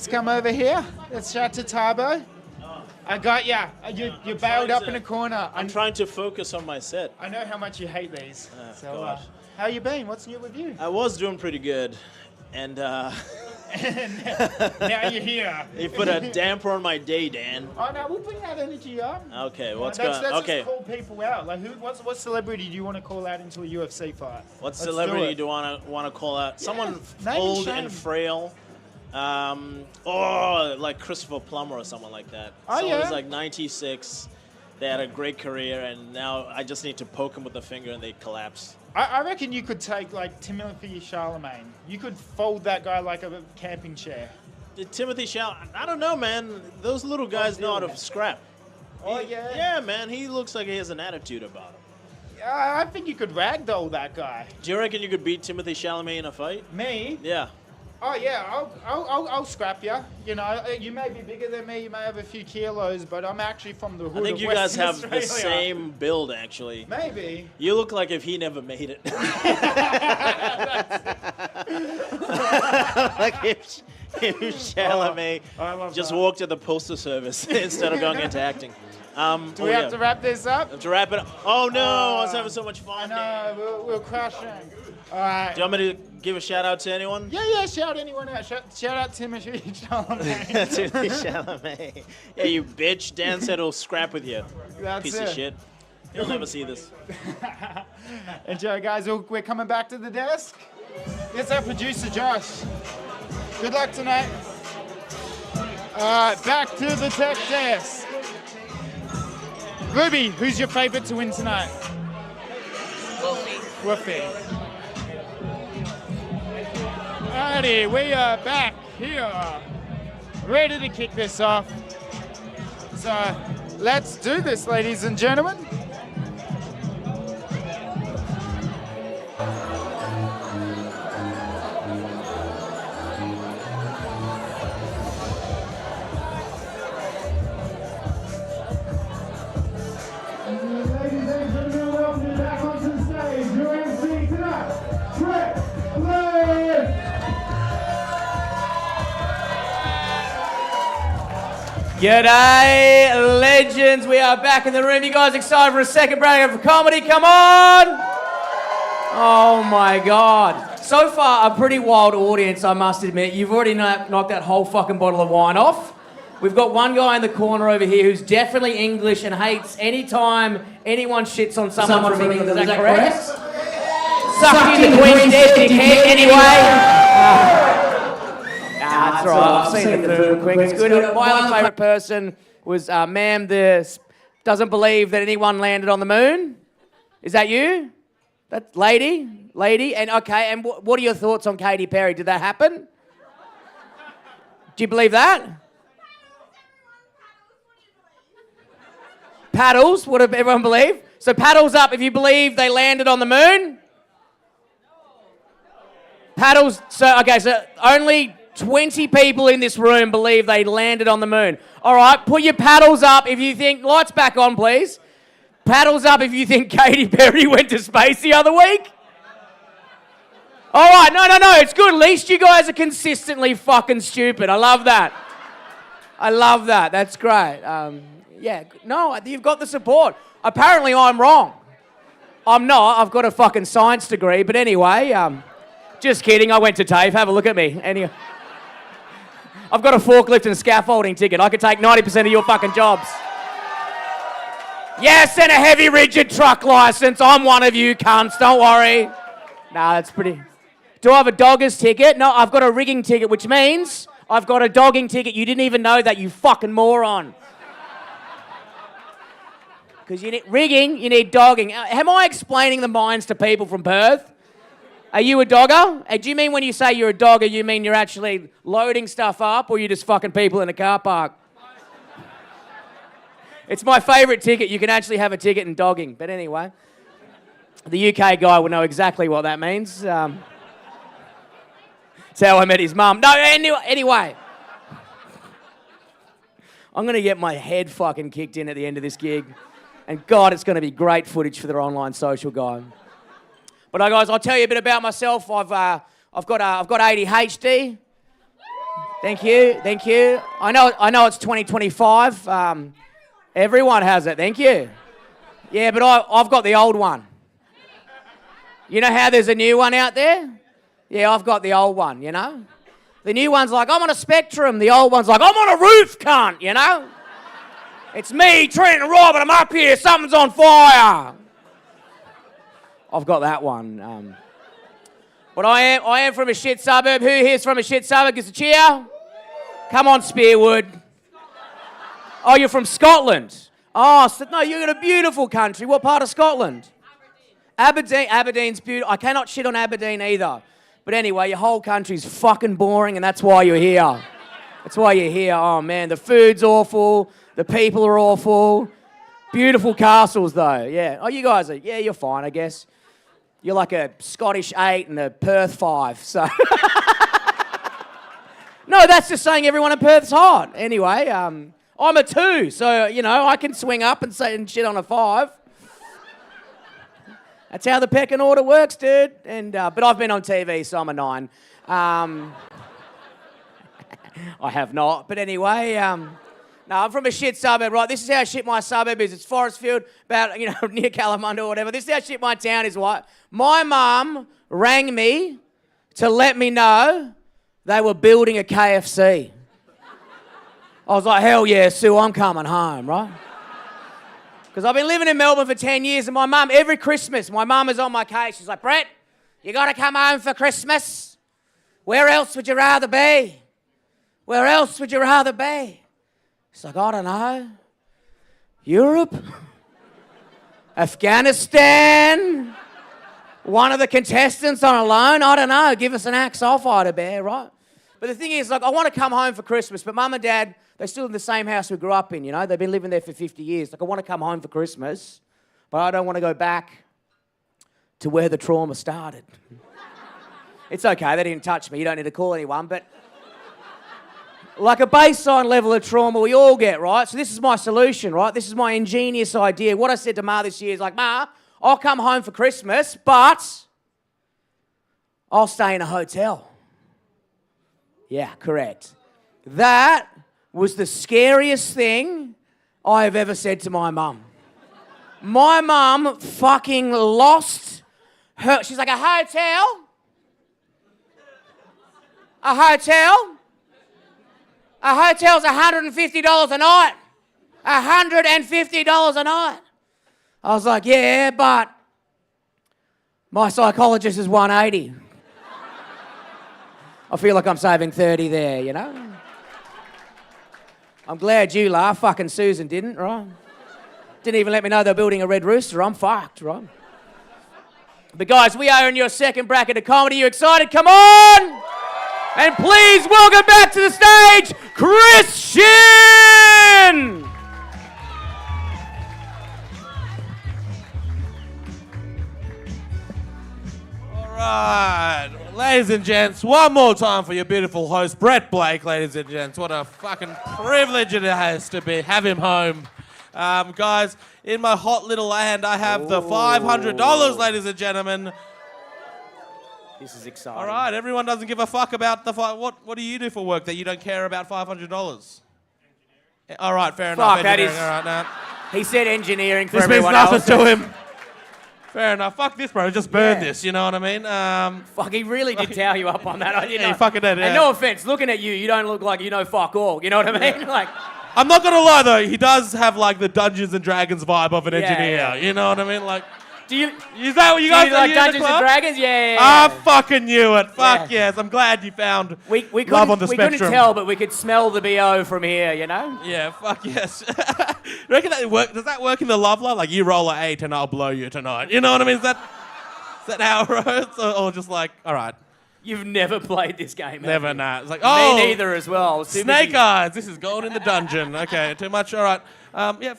come over here. Let's chat to Tabo. I got ya. You're bailed up in a corner. I'm trying to focus on my set. I know how much you hate these. So, gosh. how you been? What's new with you? I was doing pretty good, and now you're here. you put a damper on my day, Dan. Oh no, we'll bring that energy up. Okay, what's Let's going? Okay, just call people out. Like, what celebrity do you want to call out into a UFC fight? what Let's celebrity do do you want to call out? Someone name and old shame. and frail. Like Christopher Plummer or someone like that. Oh, Someone yeah? who's like 96. They had a great career, and now I just need to poke them with the finger, and they collapse. I reckon you could take like Timothy Chalamet. You could fold that guy like a camping chair. Timothy Chalamet, I don't know, man. Those little guys know how to scrap. Oh, yeah? Yeah, man. He looks like he has an attitude about him. I think you could ragdoll that guy. Do you reckon you could beat Timothy Chalamet in a fight? Me? Yeah. Oh yeah, I'll scrap you. You know, you may be bigger than me, you may have a few kilos, but I'm actually from the hood I think of you guys Western have Australia. the same build, actually. Maybe. You look like if he never made it. Like if Chalamet just walked at the postal service instead of going into acting. Do we have to wrap this up? Have to wrap it up. Oh no, I was having so much fun. No, we'll crush it. All right. Do you want me to give a shout out to anyone? Yeah, shout anyone out. Shout out Timothy Chalamet. Timothy Chalamet. Yeah, you bitch. Dan said he'll scrap with you. That's Piece it. of shit. He'll never see this. Enjoy, guys. We're coming back to the desk. Here's our producer, Josh. Good luck tonight. All right, back to the tech desk. Ruby, who's your favorite to win tonight? Woofy. Alrighty, we are back here, ready to kick this off. So, let's do this, ladies and gentlemen. Ladies and gentlemen, welcome you back onto the stage. Your MC tonight, Twelfth. G'day, legends. We are back in the room. You guys excited for a second break of comedy? Come on! Oh my God. So far, a pretty wild audience, I must admit. You've already knocked that whole fucking bottle of wine off. We've got one guy in the corner over here who's definitely English and hates any time anyone shits on someone from England. Is that correct? Suck you the Queen's dead dickhead anyway. That's right. I've seen the food quick. It's good. My other favourite person was Ma'am doesn't believe that anyone landed on the moon. Is that you? That lady? And okay, and what are your thoughts on Katy Perry? Did that happen? Do you believe that? Paddles? What did everyone believe? So paddles up if you believe they landed on the moon. Paddles, so only 20 people in this room believe they landed on the moon. All right, put your paddles up if you think, lights back on please. Paddles up if you think Katy Perry went to space the other week. All right, no, it's good. At least you guys are consistently fucking stupid. I love that. That's great. You've got the support. Apparently I'm wrong. I'm not. I've got a fucking science degree. But anyway, just kidding. I went to TAFE. Have a look at me. Anyway, I've got a forklift and a scaffolding ticket. I could take 90% of your fucking jobs. Yes, and a heavy rigid truck license. I'm one of you cunts. Don't worry. Nah, that's pretty... Do I have a dogger's ticket? No, I've got a rigging ticket, which means I've got a dogging ticket. You didn't even know that, you fucking moron. Because you need rigging, you need dogging. Am I explaining the minds to people from Perth? Are you a dogger? Do you mean when you say you're a dogger, you mean you're actually loading stuff up, or you're just fucking people in a car park? It's my favourite ticket. You can actually have a ticket in dogging. But anyway, the UK guy will know exactly what that means. That's how I met his mum. No, anyway. I'm going to get my head fucking kicked in at the end of this gig. And God, it's going to be great footage for their online social guy. But guys, I'll tell you a bit about myself. I've got ADHD. Thank you. I know it's 2025. Everyone has it. Thank you. Yeah, but I've got the old one. You know how there's a new one out there? Yeah, I've got the old one, you know? The new one's like, I'm on a spectrum. The old one's like, I'm on a roof, cunt, you know? It's me, Trent and Robert, I'm up here, something's on fire. I've got that one. But I am from a shit suburb. Who here's from a shit suburb? Gives a cheer. Come on, Spearwood. Oh, you're from Scotland. Oh, so, no, you're in a beautiful country. What part of Scotland? Aberdeen's beautiful. I cannot shit on Aberdeen either. But anyway, your whole country's fucking boring, and that's why you're here. Oh, man, the food's awful. The people are awful. Beautiful castles, though. Yeah. Oh, you guys are... Yeah, you're fine, I guess. You're like a Scottish 8 and a Perth 5, so... No, that's just saying everyone in Perth's hot. Anyway, I'm a 2, so, you know, I can swing up and say and shit on a 5. That's how the pecking order works, dude. And but I've been on TV, so I'm a 9. I have not. But anyway, no, I'm from a shit suburb, right? This is how shit my suburb is. It's Forestfield, about, you know, near Kalamunda or whatever. This is how shit my town is, what? My mum rang me to let me know they were building a KFC. I was like, hell yeah, Sue, I'm coming home, right? Because I've been living in Melbourne for 10 years, and my mum, every Christmas, my mum is on my case. She's like, Brett, you got to come home for Christmas. Where else would you rather be? Where else would you rather be? She's like, I don't know. Europe? Afghanistan? One of the contestants on a loan? I don't know. Give us an axe, I'll fight a bear, right? But the thing is, like, I want to come home for Christmas, but Mum and Dad, they're still in the same house we grew up in, you know? They've been living there for 50 years. Like, I want to come home for Christmas, but I don't want to go back to where the trauma started. It's okay, they didn't touch me. You don't need to call anyone, but... Like a baseline level of trauma we all get, right? So this is my solution, right? This is my ingenious idea. What I said to Ma this year is like, Ma, I'll come home for Christmas, but I'll stay in a hotel. Yeah, correct. That was the scariest thing I have ever said to my mum. My mum fucking lost her... She's like, a hotel? A hotel? A hotel's $150 a night. $150 a night. I was like, yeah, but my psychologist is $180. I feel like I'm saving 30 there, you know? I'm glad you laughed. Fucking Susan didn't, right? Didn't even let me know they're building a red rooster. I'm fucked, right? But guys, we are in your second bracket of comedy. You excited? Come on! And please welcome back to the stage, Christian! Right, ladies and gents, one more time for your beautiful host, Brett Blake, ladies and gents. What a fucking privilege it has to have him home. Guys, in my hot little hand, I have the $500, ladies and gentlemen. This is exciting. All right, everyone doesn't give a fuck about the What do you do for work that you don't care about $500? All right, fair enough. Fuck, that is... All right, now. He said engineering for This means everyone nothing else. to him. Fair enough. Fuck this, bro. Just burn this, you know what I mean? Fuck, he really did towel you up on that. I didn't Yeah, know. he fucking did, yeah. And no offense, looking at you, you don't look like you know fuck all. You know what I mean? Like, I'm not gonna lie though, he does have like the Dungeons and Dragons vibe of an Yeah, engineer. yeah. You know what I mean? Like, is that what you guys like are Dungeons and Dragons? Yeah. I fucking knew it. Fuck yes. I'm glad you found We love on the we spectrum. couldn't tell, but we could smell the BO from here, you know? Yeah, fuck yes. Reckon that does that work in the love line? Like you roll an 8 and I'll blow you tonight. You know what I mean? Is that how it rolls? Or just like, all right. You've never played this game, Never, have you? nah. It's like, oh. Me neither as well. I was too Snake busy- eyes. This is going in the dungeon. Okay, too much. All right. Get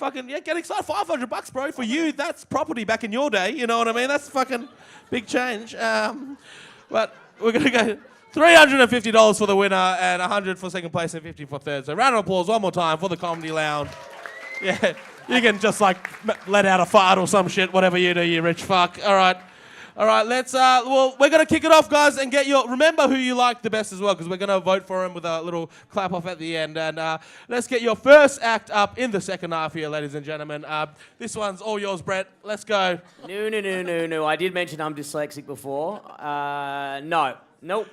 excited. $500, bro. For you, that's property back in your day. You know what I mean? That's fucking big change. But we're gonna go $350 for the winner and $100 for second place and $50 for third. So round of applause one more time for the Comedy Lounge. Yeah, you can just like let out a fart or some shit, whatever you do, you rich fuck. All right. Let's, we're going to kick it off, guys, and remember who you like the best as well, because we're going to vote for him with a little clap off at the end. And let's get your first act up in the second half here, ladies and gentlemen. This one's all yours, Brett. Let's go. No. I did mention I'm dyslexic before. No. Nope.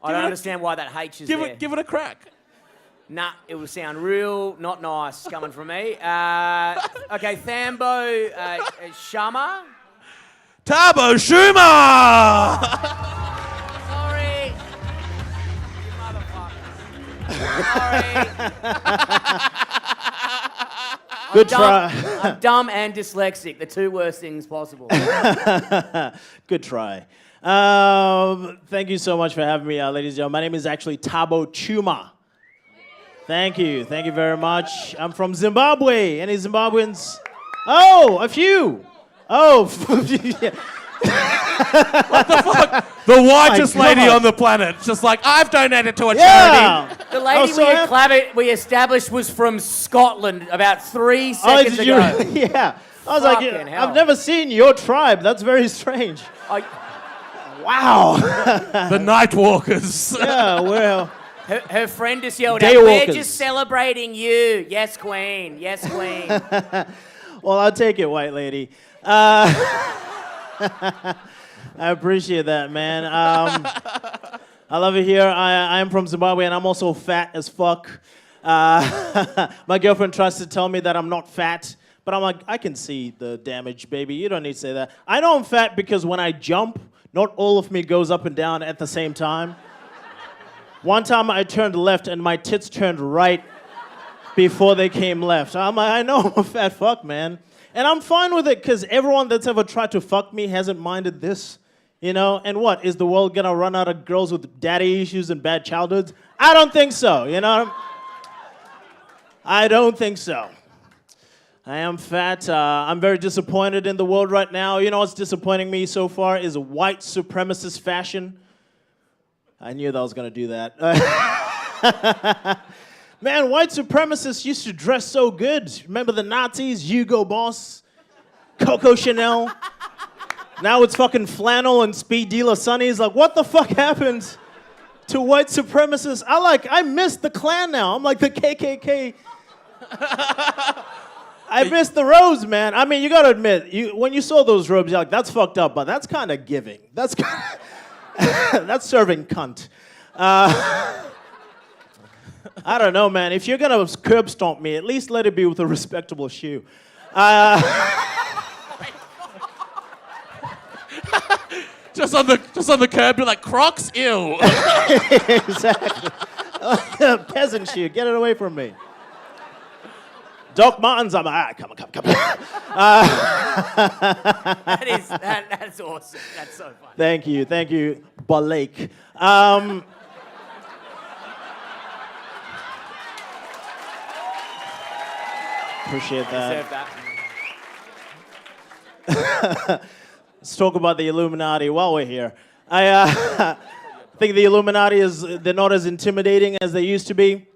I don't understand why that H is there. Give it a crack. Nah, it will sound real not nice coming from me. Okay, Thambo Sharma. Tabo Schumer! Sorry. You motherfucker. Sorry. Good try. I'm dumb and dyslexic, the two worst things possible. Good try. Thank you so much for having me, ladies and gentlemen. My name is actually Tabo Chuma. Thank you very much. I'm from Zimbabwe. Any Zimbabweans? Oh, a few. Oh, what the fuck? The whitest lady on the planet. Just like, I've donated to a charity. The lady we established was from Scotland about 3 seconds ago. Yeah. I was like, Fucking hell. I've never seen your tribe. That's very strange. Wow. The Nightwalkers. Yeah, well. Her friend just yelled Day out, walkers. we're just celebrating you. Yes, queen. Yes, queen. Well, I'll take it, white lady. I appreciate that, man. I love it here. I am from Zimbabwe, and I'm also fat as fuck. My girlfriend tries to tell me that I'm not fat, but I'm like, I can see the damage, baby. You don't need to say that. I know I'm fat because when I jump, not all of me goes up and down at the same time. One time I turned left, and my tits turned right before they came left. I'm like, I know I'm a fat fuck, man. And I'm fine with it, because everyone that's ever tried to fuck me hasn't minded this, you know? And what, is the world gonna run out of girls with daddy issues and bad childhoods? I don't think so, you know? I don't think so. I am fat. I'm very disappointed in the world right now. You know what's disappointing me so far is white supremacist fashion. I knew that I was gonna do that. Man, white supremacists used to dress so good. Remember the Nazis? Hugo Boss, Coco Chanel. Now it's fucking flannel and speed dealer Sonny's. Like, what the fuck happened to white supremacists? I miss the Klan now. I'm like the KKK. I miss the robes, man. I mean, you gotta admit, when you saw those robes, you're like, that's fucked up, but that's kind of giving. That's that's serving cunt. I don't know, man. If you're gonna curb stomp me, at least let it be with a respectable shoe. Just on the curb, you're like, Crocs, ew. Exactly. Peasant shoe, get it away from me. Doc Martens, I'm like, come on. That's awesome. That's so fun. Thank you, Balake. Appreciate that. Let's talk about the Illuminati while we're here. I think the Illuminati they're not as intimidating as they used to be.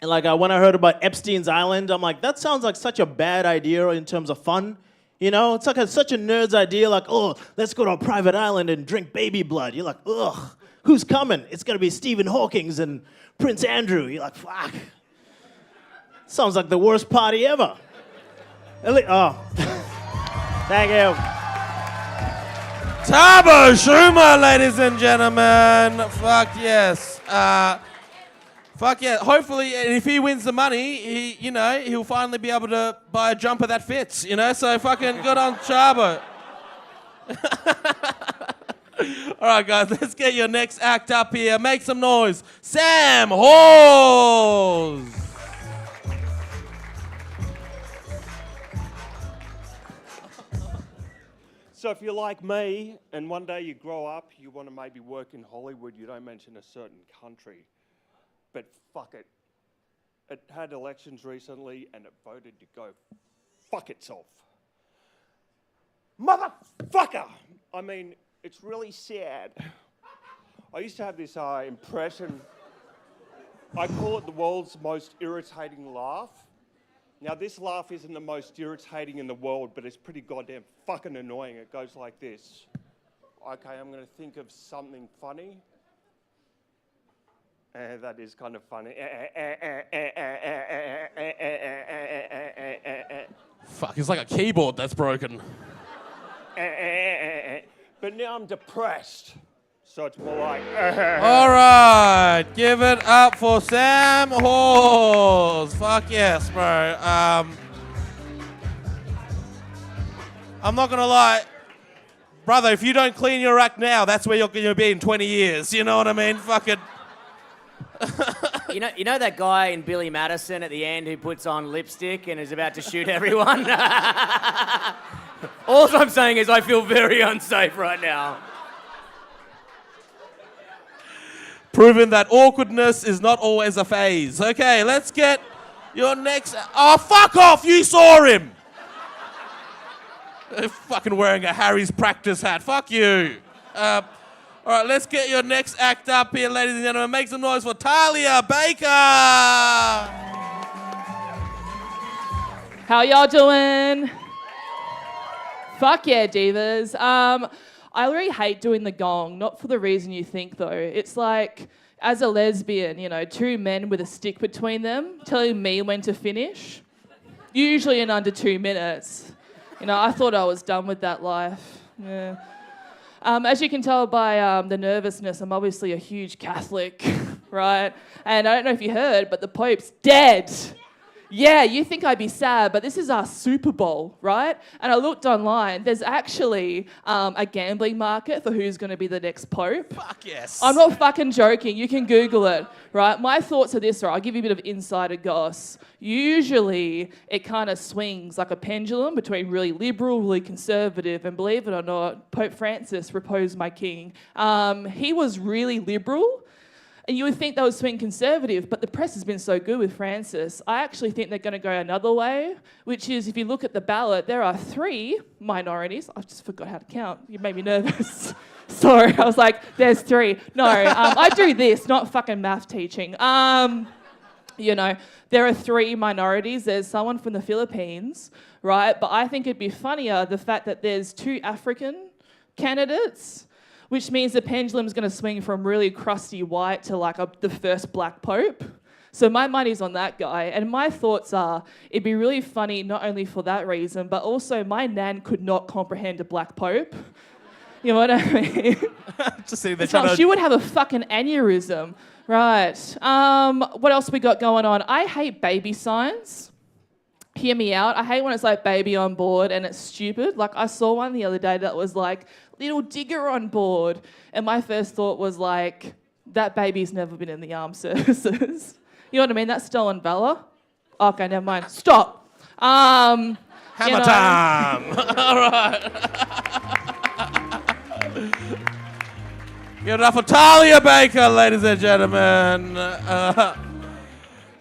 And like when I heard about Epstein's Island, I'm like, that sounds like such a bad idea in terms of fun. You know, it's like such a nerd's idea, like, oh, let's go to a private island and drink baby blood. You're like, ugh, who's coming? It's gonna be Stephen Hawking and Prince Andrew. You're like, fuck. Sounds like the worst party ever. Oh, thank you. Tabo Schumer, ladies and gentlemen. Fuck yes. Fuck yeah. Hopefully, and if he wins the money, he'll finally be able to buy a jumper that fits, So fucking good on Chabo. All right, guys, let's get your next act up here. Make some noise. Sam Halls. So if you're like me and one day you grow up, you want to maybe work in Hollywood, you don't mention a certain country. But fuck it. It had elections recently and it voted to go fuck itself. Motherfucker! I mean, it's really sad. I used to have this impression. I call it the world's most irritating laugh. Now, this laugh isn't the most irritating in the world, but it's pretty goddamn fucking annoying. It goes like this. Okay, I'm going to think of something funny. That is kind of funny. Fuck, it's like a keyboard that's broken. But now I'm depressed. So it's more like... All right, give it up for Sam Halls. Fuck yes, bro. I'm not gonna lie, brother. If you don't clean your act now, that's where you're gonna be in 20 years. You know what I mean? Fucking. You know that guy in Billy Madison at the end who puts on lipstick and is about to shoot everyone? All I'm saying is I feel very unsafe right now. Proving that awkwardness is not always a phase. Okay, let's get your next... Oh, fuck off! You saw him! They're fucking wearing a Harry's practice hat. Fuck you. All right, let's get your next act up here, ladies and gentlemen. Make some noise for Talia Baker! How y'all doing? Fuck yeah, divas. I really hate doing the gong, not for the reason you think though. It's like, as a lesbian, two men with a stick between them telling me when to finish, usually in under 2 minutes. I thought I was done with that life. Yeah. As you can tell by the nervousness, I'm obviously a huge Catholic, right? And I don't know if you heard, but the Pope's dead. Yeah, you think I'd be sad, but this is our Super Bowl, right? And I looked online. There's actually a gambling market for who's going to be the next pope. Fuck yes. I'm not fucking joking. You can Google it, right? My thoughts are this, right? I'll give you a bit of insider goss. Usually, it kind of swings like a pendulum between really liberal, really conservative, and believe it or not, Pope Francis, repose my king, he was really liberal. And you would think they would swing conservative, but the press has been so good with Francis. I actually think they're going to go another way, which is if you look at the ballot, there are 3 minorities. I just forgot how to count. You made me nervous. Sorry, I was like, there's 3. No, I do this, not fucking math teaching. There are 3 minorities. There's someone from the Philippines, right? But I think it'd be funnier the fact that there's 2 African candidates, which means the pendulum's going to swing from really crusty white to like the first black pope. So my money's on that guy. And my thoughts are, it'd be really funny not only for that reason, but also my nan could not comprehend a black pope. You know what I mean? Just see that. She would have a fucking aneurysm. Right. What else we got going on? I hate baby signs. Hear me out. I hate when it's like baby on board and it's stupid. Like I saw one the other day that was like, little digger on board. And my first thought was like, that baby's never been in the armed services. You know what I mean? That's stolen valor. Okay, never mind. Stop. Hammer time. All right. Give it up for Talia Baker, ladies and gentlemen.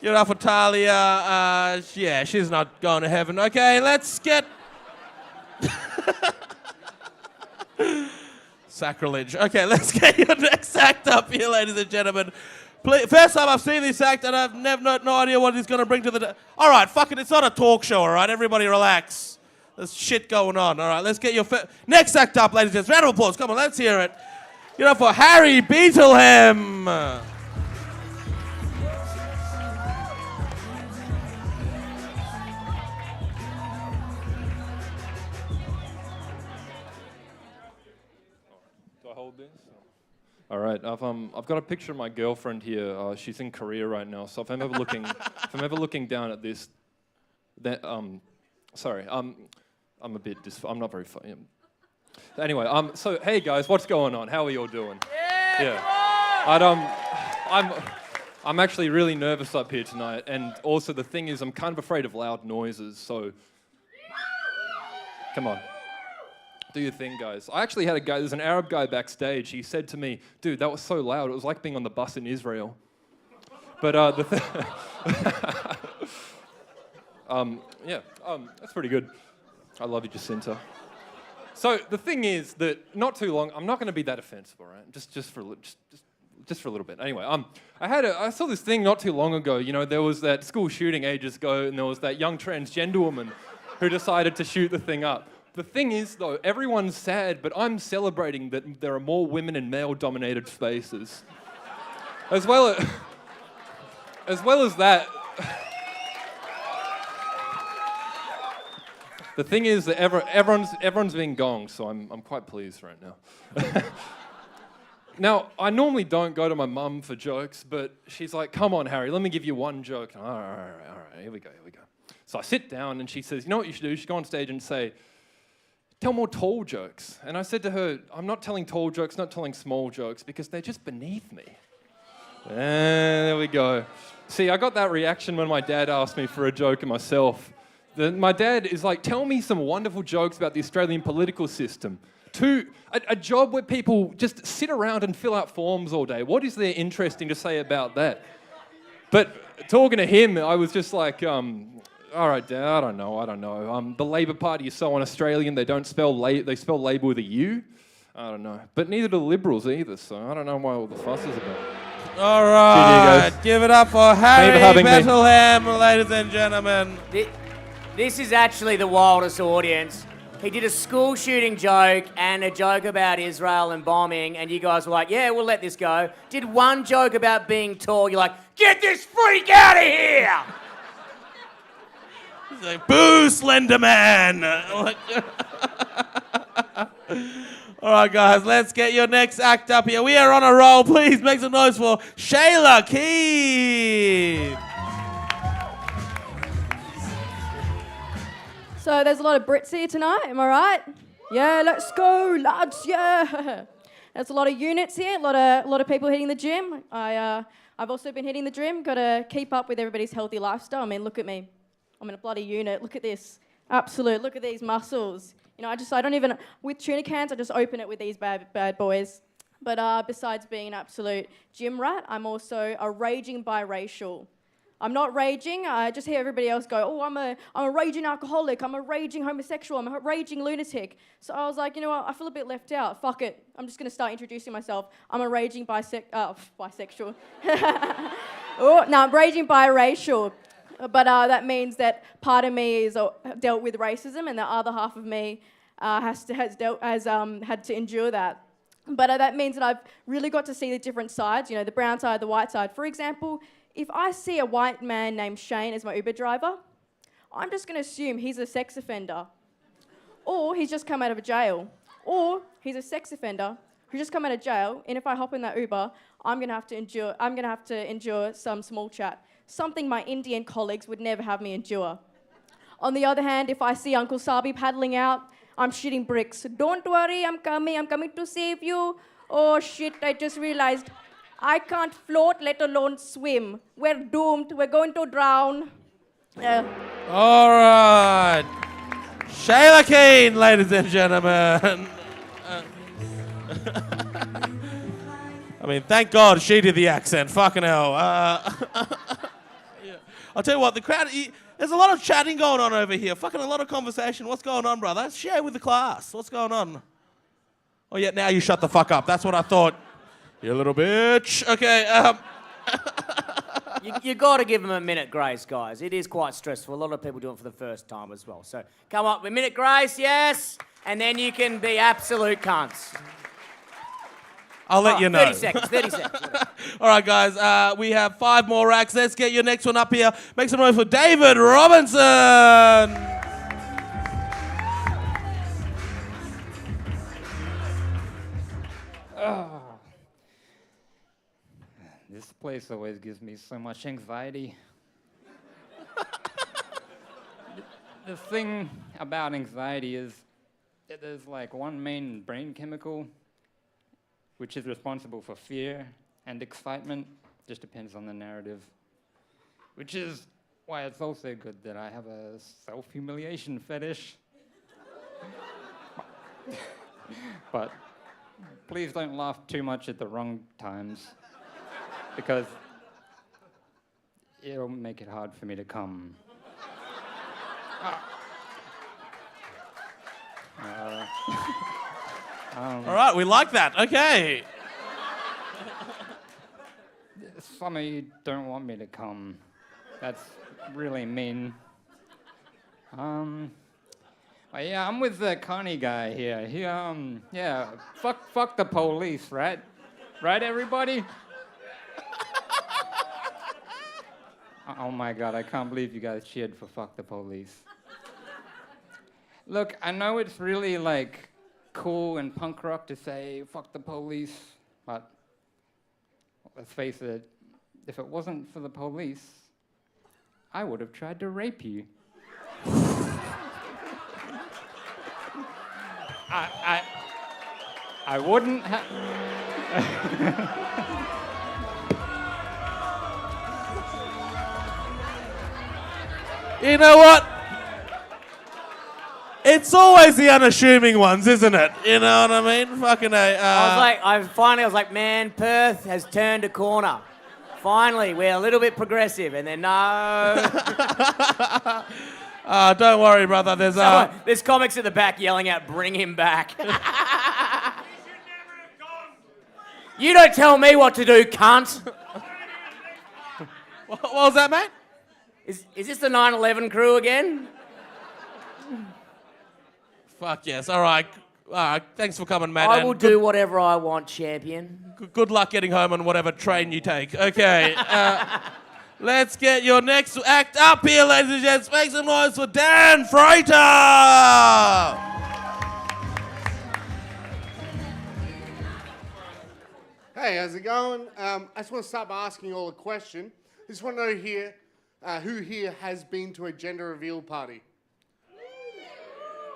Give it up for Talia. Yeah, she's not going to heaven. Okay, let's get... Sacrilege. Okay, let's get your next act up here, ladies and gentlemen. First time I've seen this act, and I've no idea what he's going to bring to the... All right, fuck it, it's not a talk show, all right? Everybody relax. There's shit going on. All right, let's get your next act up, ladies and gentlemen. Round of applause. Come on, let's hear it. Get up for Harry Beetleham. All right, I've got a picture of my girlfriend here. She's in Korea right now. So if I'm ever looking down at this, sorry, I'm a bit I'm not very funny. Anyway, so hey guys, what's going on? How are you all doing? Yeah. I'm actually really nervous up here tonight, and also the thing is, I'm kind of afraid of loud noises. So come on. Do your thing, guys. I actually had a guy, there's an Arab guy backstage. He said to me, dude, that was so loud. It was like being on the bus in Israel. But that's pretty good. I love you, Jacinta. So the thing is that not too long, I'm not going to be that offensive, all right? Just for a little bit. Anyway, I saw this thing not too long ago. You know, there was that school shooting ages ago, and there was that young transgender woman who decided to shoot the thing up. The thing is, though, everyone's sad, but I'm celebrating that there are more women in male-dominated spaces. As well as that, the thing is that everyone's being gonged, so I'm quite pleased right now. Now, I normally don't go to my mum for jokes, but she's like, come on, Harry, let me give you one joke. All right, here we go. So I sit down, and she says, you know what you should do? You should go on stage and say, tell more tall jokes. And I said to her, I'm not telling tall jokes, not telling small jokes, because they're just beneath me. And there we go. See, I got that reaction when my dad asked me for a joke of myself. My dad is like, tell me some wonderful jokes about the Australian political system. A job where people just sit around and fill out forms all day. What is there interesting to say about that? But talking to him, I was just like, all right, Dad, I don't know. The Labor Party is so un-Australian, they spell Labour with a U. I don't know. But neither do the Liberals either, so I don't know why all the fuss is about. All right, give it up for Harry Beetleham, ladies and gentlemen. This is actually the wildest audience. He did a school shooting joke and a joke about Israel and bombing, and you guys were like, yeah, we'll let this go. Did one joke about being tall, you're like, get this freak out of here! Like, boo, Slender Man! All right, guys, let's get your next act up here. We are on a roll. Please make some noise for Shayla Keith. So there's a lot of Brits here tonight, am I right? Yeah, let's go, lads, yeah. There's a lot of units here, a lot of people hitting the gym. I've also been hitting the gym, got to keep up with everybody's healthy lifestyle. I mean, look at me. I'm in a bloody unit. Look at this. Absolute. Look at these muscles. You know, I don't even, with tuna cans, I just open it with these bad boys. But besides being an absolute gym rat, I'm also a raging biracial. I'm not raging. I just hear everybody else go, oh, I'm a raging alcoholic. I'm a raging homosexual. I'm a raging lunatic. So I was like, you know what? I feel a bit left out. Fuck it. I'm just going to start introducing myself. I'm a raging bisexual. Oh, no, I'm raging biracial. But that means that part of me is dealt with racism, and the other half of me has had to endure that. But that means that I've really got to see the different sides, you know, the brown side, the white side. For example, if I see a white man named Shane as my Uber driver, I'm just going to assume he's a sex offender, or he's just come out of jail, or he's a sex offender who just come out of jail. And if I hop in that Uber, I'm going to have to endure some small chat. Something my Indian colleagues would never have me endure. On the other hand, if I see Uncle Sabi paddling out, I'm shitting bricks. Don't worry, I'm coming to save you. Oh shit, I just realized I can't float, let alone swim. We're doomed, we're going to drown. All right. Shayla Keane, ladies and gentlemen. I mean, thank God she did the accent. Fucking hell. I'll tell you what, the crowd, there's a lot of chatting going on over here. Fucking a lot of conversation. What's going on, brother? Share with the class. What's going on? Oh yeah, now you shut the fuck up. That's what I thought. You little bitch. Okay. You got to give them a minute grace, guys. It is quite stressful. A lot of people do it for the first time as well. So come up with a minute grace, yes, and then you can be absolute cunts. I'll let you know. 30 seconds, 30 seconds. All right, guys. We have 5 more racks. Let's get your next one up here. Make some noise for David Robinson. This place always gives me so much anxiety. The thing about anxiety is that there's like one main brain chemical which is responsible for fear and excitement. Just depends on the narrative. Which is why it's also good that I have a self-humiliation fetish. But please don't laugh too much at the wrong times, because it'll make it hard for me to come. All right, we like that. Okay. Some of you don't want me to come. That's really mean. Yeah, I'm with the Connie guy here. He, yeah, fuck the police, right? Right, everybody? Oh my God, I can't believe you guys cheered for fuck the police. Look, I know it's really like cool and punk rock to say fuck the police, but let's face it, if it wasn't for the police, I would have tried to rape you. I wouldn't have. You know what? It's always the unassuming ones, isn't it? You know what I mean? Fucking A. I was like, man, Perth has turned a corner. Finally, we're a little bit progressive, and then no. Don't worry, brother. There's comics at the back yelling out, "Bring him back." You don't tell me what to do, cunt. What was that, mate? Is this the 9/11 crew again? Fuck yes. All right. Thanks for coming, man. I will do whatever I want, champion. Good luck getting home on whatever train you take. Okay. Let's get your next act up here, ladies and gents. Make some noise for Dan Freighter. Hey, how's it going? I just want to start by asking you all a question. I just want to know here, who here has been to a gender reveal party?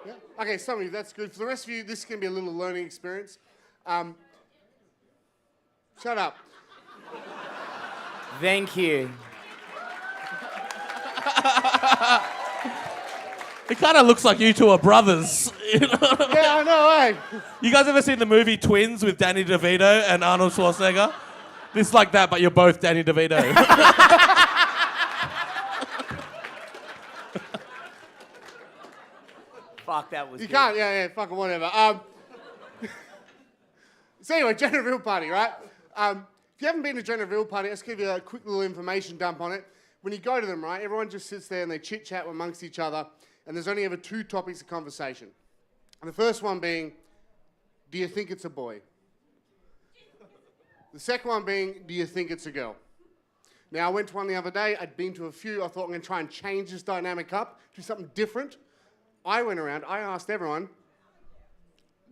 Yeah? Okay, some of you, that's good. For the rest of you, this is going to be a little learning experience. Shut up. Thank you. It kind of looks like you two are brothers. You know what I mean? Yeah, I know, eh? You guys ever seen the movie Twins with Danny DeVito and Arnold Schwarzenegger? This is like that, but you're both Danny DeVito. Fuck, that was You good. can't, yeah, fucking whatever. So anyway, gender reveal party, right? If you haven't been to a gender reveal party, let's give you a quick little information dump on it. When you go to them, right, everyone just sits there and they chit-chat amongst each other, and there's only ever 2 topics of conversation. And the first one being, do you think it's a boy? The second one being, do you think it's a girl? Now, I went to one the other day. I'd been to a few. I thought I'm going to try and change this dynamic up, do something different. I went around, I asked everyone,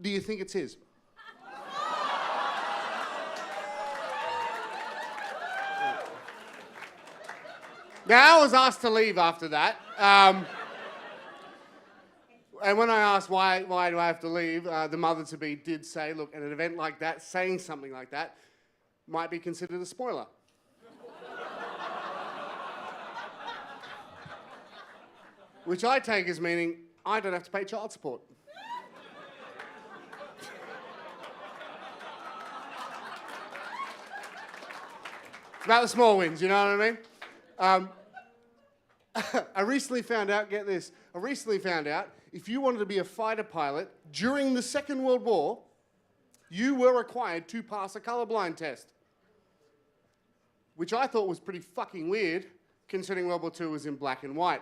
do you think it's his? Now, I was asked to leave after that. And when I asked why do I have to leave, the mother-to-be did say, look, at an event like that, saying something like that might be considered a spoiler. Which I take as meaning I don't have to pay child support. It's about the small wins, you know what I mean? I recently found out, get this, if you wanted to be a fighter pilot during the Second World War, you were required to pass a colourblind test. Which I thought was pretty fucking weird, considering World War II was in black and white.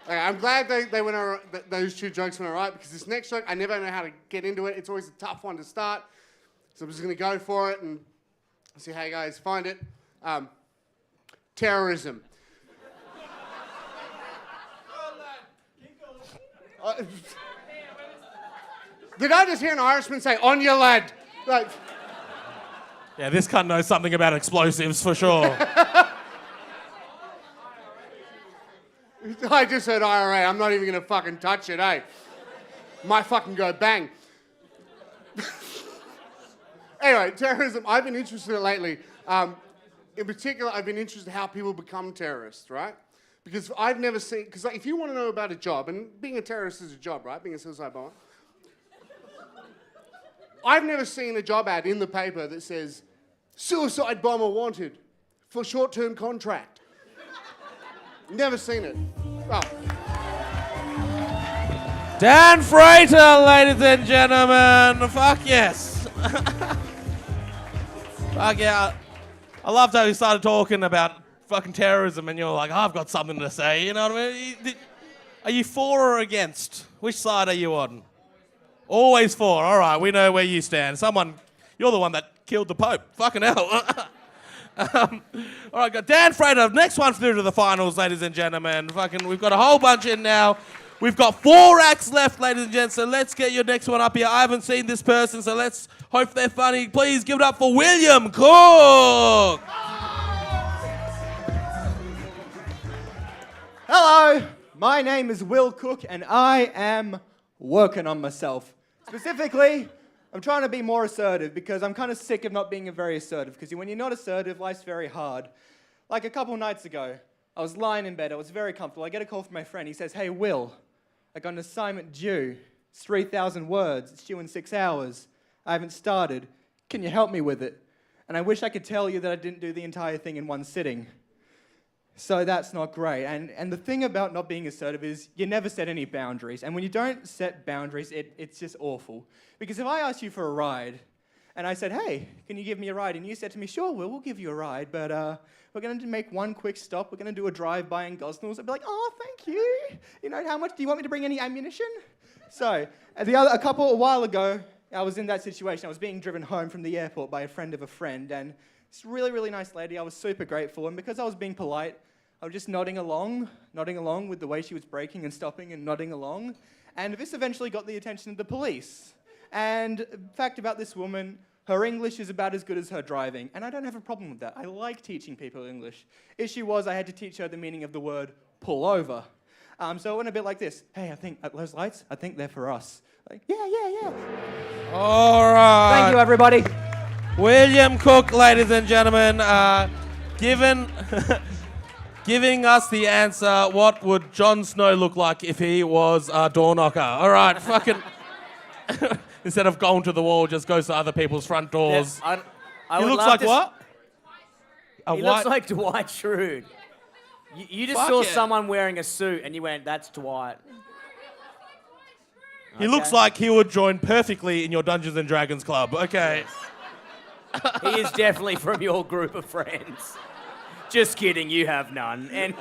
Okay, I'm glad they went all right, those two jokes went all right, because this next joke, I never know how to get into it. It's always a tough one to start. So I'm just going to go for it and see how you guys find it. Terrorism. Did I just hear an Irishman say, "On your lad"? Like, Yeah, this cunt knows something about explosives for sure. I just heard IRA. I'm not even going to fucking touch it, eh? Might fucking go bang. Anyway, terrorism. I've been interested in it lately. In particular, I've been interested in how people become terrorists, right? Because I've never seen... Because like, if you want to know about a job, and being a terrorist is a job, right? Being a suicide bomber. I've never seen a job ad in the paper that says, "Suicide bomber wanted for short-term contract." Never seen it. Oh. Dan Frater, ladies and gentlemen. Fuck yes. Fuck yeah. I loved how you started talking about fucking terrorism and you're like, I've got something to say. You know what I mean? Are you for or against? Which side are you on? Always for. All right, we know where you stand. You're the one that killed the Pope. Fucking hell. All right, got Dan Frater. Next one through to the finals, ladies and gentlemen. We've got a whole bunch in now. We've got 4 acts left, ladies and gents, so let's get your next one up here. I haven't seen this person, so let's hope they're funny. Please give it up for William Cook. Hello, my name is Will Cook, and I am working on myself. Specifically, I'm trying to be more assertive because I'm kind of sick of not being very assertive, because when you're not assertive, life's very hard. Like a couple nights ago, I was lying in bed, I was very comfortable. I get a call from my friend, he says, "Hey Will, I got an assignment due. It's 3,000 words, it's due in 6 hours. I haven't started. Can you help me with it?" And I wish I could tell you that I didn't do the entire thing in one sitting. So that's not great. And the thing about not being assertive is you never set any boundaries. And when you don't set boundaries, it's just awful. Because if I asked you for a ride, and I said, "Hey, can you give me a ride?" And you said to me, "Sure, we'll give you a ride, but we're going to make one quick stop. We're going to do a drive-by in Gosnells." I'd be like, "Oh, thank you. You know, how much do you want me to bring? Any ammunition?" So a while ago, I was in that situation. I was being driven home from the airport by a friend of a friend, and this really, really nice lady. I was super grateful, and because I was being polite, I was just nodding along with the way she was braking and stopping and nodding along. And this eventually got the attention of the police. And fact about this woman, her English is about as good as her driving. And I don't have a problem with that. I like teaching people English. Issue was I had to teach her the meaning of the word pull over. So it went a bit like this. "Hey, I think those lights, I think they're for us." Like, yeah. All right. Thank you, everybody. William Cook, ladies and gentlemen, giving us the answer, what would Jon Snow look like if he was a door knocker? All right, fucking... Instead of going to the wall, just goes to other people's front doors. Yeah, He looks like what? He looks like Dwight Schrute. You just saw someone wearing a suit and you went, "That's Dwight." He looks like he would join perfectly in your Dungeons and Dragons club. Okay. He is definitely from your group of friends. Just kidding, you have none. And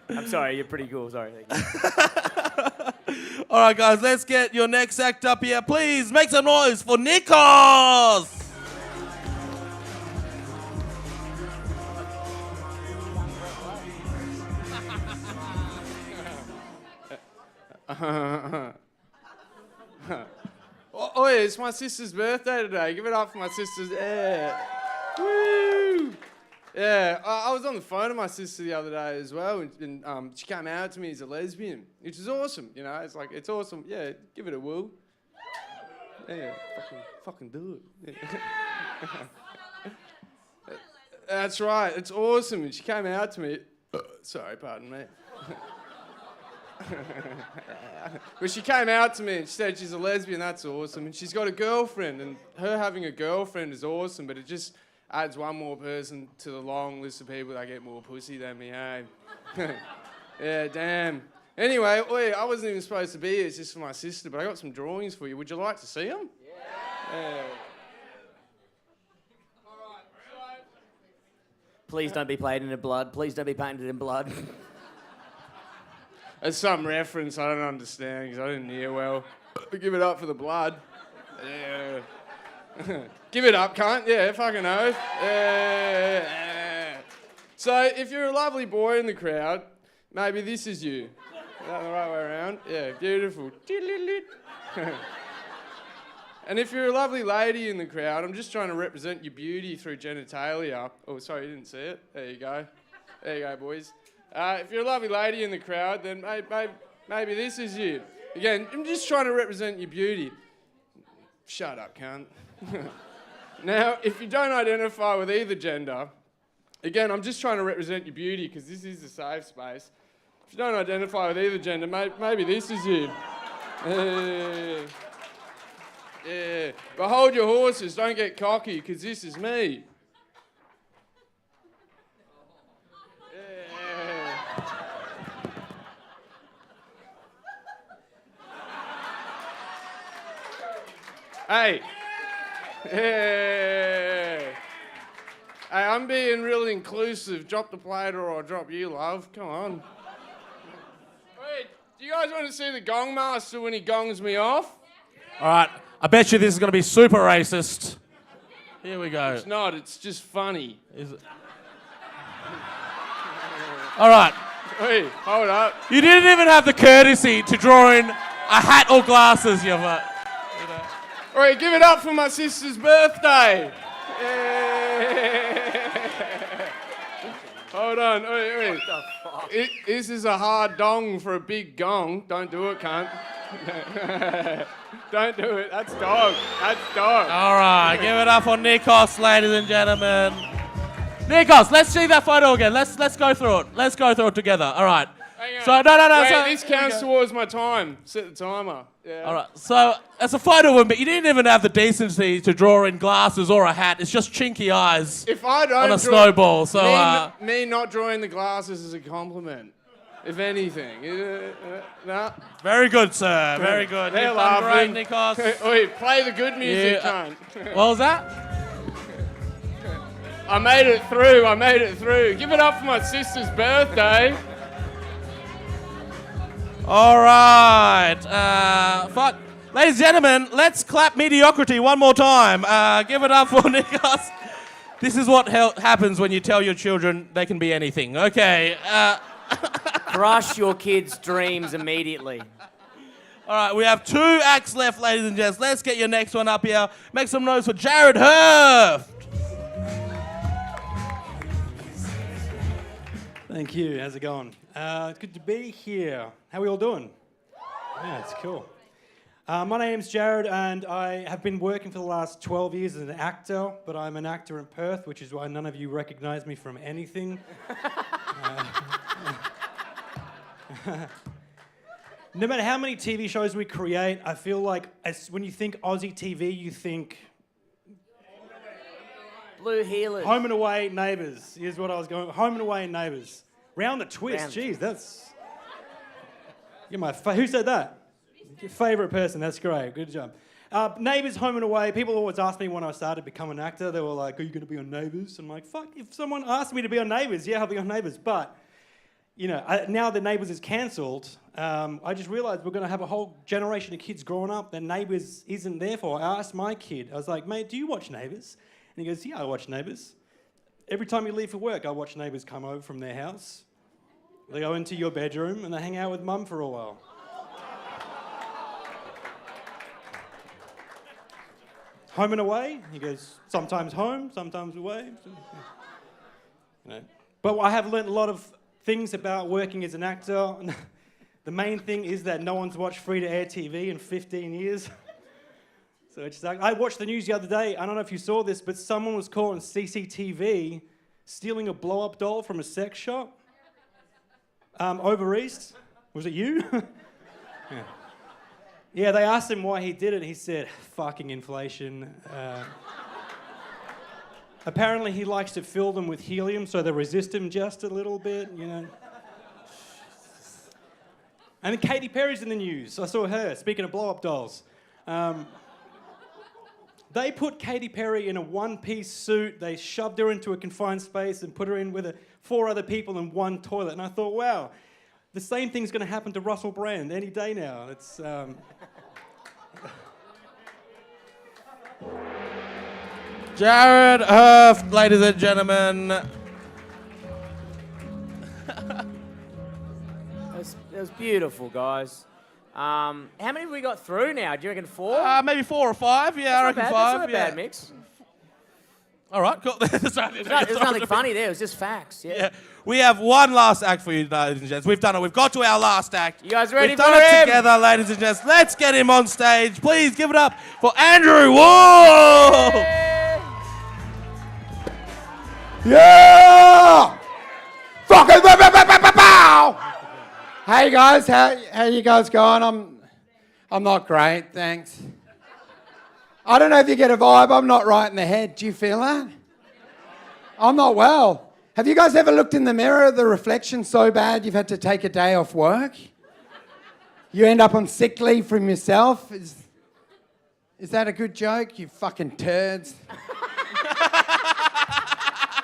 I'm sorry, you're pretty cool. Sorry. All right, guys, let's get your next act up here. Please make some noise for Nikos. Oh, yeah, it's my sister's birthday today. Give it up for my sister's. Yeah. Woo! Yeah, I was on the phone to my sister the other day as well, and she came out to me as a lesbian, which is awesome. You know, it's like, it's awesome. Yeah, give it a woo. Yeah, fucking do it. Yeah. That's right. It's awesome. And she came out to me. Sorry, pardon me. But she came out to me and she said she's a lesbian. That's awesome. And she's got a girlfriend, and her having a girlfriend is awesome, but it just adds one more person to the long list of people that get more pussy than me, hey? Yeah, damn. Anyway, wait, I wasn't even supposed to be here. It's just for my sister, but I got some drawings for you. Would you like to see them? Yeah. Please don't be painted in blood. Please don't be painted in blood. There's some reference I don't understand because I didn't hear well. But give it up for the blood. Yeah. Give it up, cunt. Yeah, fucking oath. Yeah. So if you're a lovely boy in the crowd, maybe this is you. Is that the right way around? Yeah, beautiful. And if you're a lovely lady in the crowd, I'm just trying to represent your beauty through genitalia. Oh, sorry, you didn't see it. There you go. There you go, boys. If you're a lovely lady in the crowd, then maybe this is you. Again, I'm just trying to represent your beauty. Shut up, cunt. Now, if you don't identify with either gender, again, I'm just trying to represent your beauty because this is a safe space. If you don't identify with either gender, maybe this is you. Yeah. But hold your horses, don't get cocky because this is me. Hey. Yeah. Hey, I'm being real inclusive. Drop the plate or I'll drop you, love. Come on. Wait, do you guys want to see the gong master when he gongs me off? All right, I bet you this is going to be super racist. Here we go. It's not, it's just funny. Is it? All right. Wait, hold up. You didn't even have the courtesy to draw in a hat or glasses, you know. All right, give it up for my sister's birthday. Hold on, wait. What the fuck? This is a hard dong for a big gong. Don't do it, cunt. Don't do it. That's dog. That's dog. All right, give it up for Nikos, ladies and gentlemen. Nikos, let's see that photo again. Let's go through it. Let's go through it together. All right. So no. Wait, So this counts towards my time. Set the timer. Yeah. All right. So it's a photo of him, but you didn't even have the decency to draw in glasses or a hat. It's just chinky eyes. If I don't on a draw, snowball. So me not drawing the glasses is a compliment, if anything. No. Very good, sir. Very good. They're You've done laughing. great, Nikos. Wait, play the good music, cunt. What was that? I made it through. Give it up for my sister's birthday. All right. Fuck. Ladies and gentlemen, let's clap mediocrity one more time. Give it up for Nikos. This is what happens when you tell your children they can be anything. Okay. Crush your kids' dreams immediately. All right, we have 2 acts left, ladies and gents. Let's get your next one up here. Make some noise for Jared Hurft. Thank you. How's it going? It's good to be here. How are we all doing? Yeah, it's cool. My name's Jared, and I have been working for the last 12 years as an actor, but I'm an actor in Perth, which is why none of you recognize me from anything. No matter how many TV shows we create, I feel like when you think Aussie TV, you think Blue Heelers. Home and Away, Neighbours. Here's what I was going. Home and Away, Neighbours. Round the twist. Jeez, that's. You're my. Who said that? Your favourite person. That's great. Good job. Neighbours, Home and Away. People always ask me when I started to become an actor. They were like, "Are you going to be on Neighbours?" I'm like, "Fuck! If someone asked me to be on Neighbours, yeah, I'll be on Neighbours." But you know, now that Neighbours is cancelled, I just realised we're going to have a whole generation of kids growing up that Neighbours isn't there for. I asked my kid. I was like, "Mate, do you watch Neighbours?" And he goes, "Yeah, I watch Neighbours. Every time you leave for work, I watch Neighbours come over from their house. They go into your bedroom and they hang out with Mum for a while." Home and Away? He goes, sometimes home, sometimes away. You know. But I have learnt a lot of things about working as an actor. The main thing is that no one's watched free-to-air TV in 15 years. So it's like, I watched the news the other day. I don't know if you saw this, but someone was caught on CCTV stealing a blow-up doll from a sex shop over east. Was it you? Yeah. Yeah, they asked him why he did it. He said, "Fucking inflation." Apparently, he likes to fill them with helium so they resist him just a little bit. You know. And then Katy Perry's in the news. I saw her, speaking of blow-up dolls. They put Katy Perry in a one-piece suit. They shoved her into a confined space and put her in with 4 other people in one toilet. And I thought, wow, the same thing's going to happen to Russell Brand any day now. It's... Jared Hurft, ladies and gentlemen. It was beautiful, guys. How many have we got through now? Do you reckon 4? Maybe 4 or 5. Yeah, I reckon 5. That's not a bad mix. All right, cool. There's nothing funny there. It was just facts. Yeah. We have one last act for you, ladies and gents. We've done it. We've got to our last act. You guys ready We've for done it him? together, ladies and gents. Let's get him on stage. Please give it up for Andrew Wolf. Yeah! Fucking bow! Hey guys, how you guys going? I'm not great, thanks. I don't know if you get a vibe. I'm not right in the head. Do you feel that? I'm not well. Have you guys ever looked in the mirror, the reflection so bad you've had to take a day off work? You end up on sick leave from yourself? Is that a good joke, you fucking turds?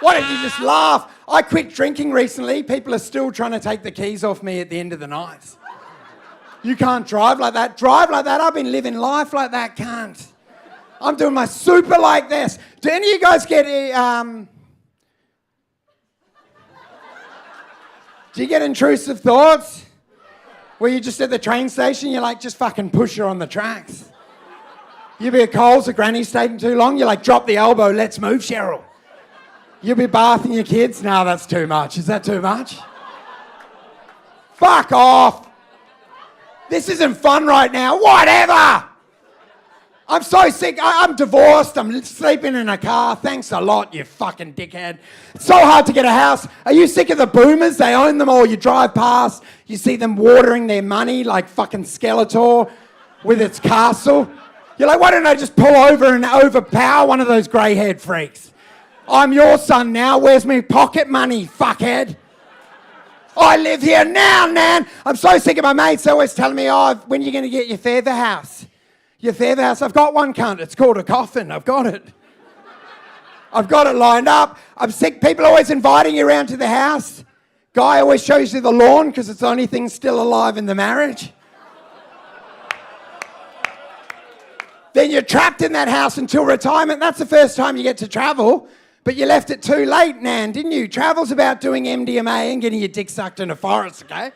Why don't you just laugh? I quit drinking recently. People are still trying to take the keys off me at the end of the night. You can't drive like that. Drive like that. I've been living life like that, can't. I'm doing my super like this. Do any of you guys get do you get intrusive thoughts? Where you're just at the train station, you're like, just fucking push her on the tracks. You be at Coles, the granny's taking too long, you're like, drop the elbow, let's move, Cheryl. You'll be bathing your kids? No, that's too much. Is that too much? Fuck off. This isn't fun right now. Whatever. I'm so sick. I'm divorced. I'm sleeping in a car. Thanks a lot, you fucking dickhead. It's so hard to get a house. Are you sick of the boomers? They own them all. You drive past, you see them watering their money like fucking Skeletor with its castle. You're like, why don't I just pull over and overpower one of those grey-haired freaks? I'm your son now. Where's my pocket money, fuckhead? I live here now, Nan. I'm so sick of my mates always telling me, oh, when are you going to get your feather house? Your feather house? I've got one, cunt. It's called a coffin. I've got it. I've got it lined up. I'm sick. People always inviting you around to the house. Guy always shows you the lawn because it's the only thing still alive in the marriage. Then you're trapped in that house until retirement. That's the first time you get to travel. But you left it too late, Nan, didn't you? Travel's about doing MDMA and getting your dick sucked in a forest, okay?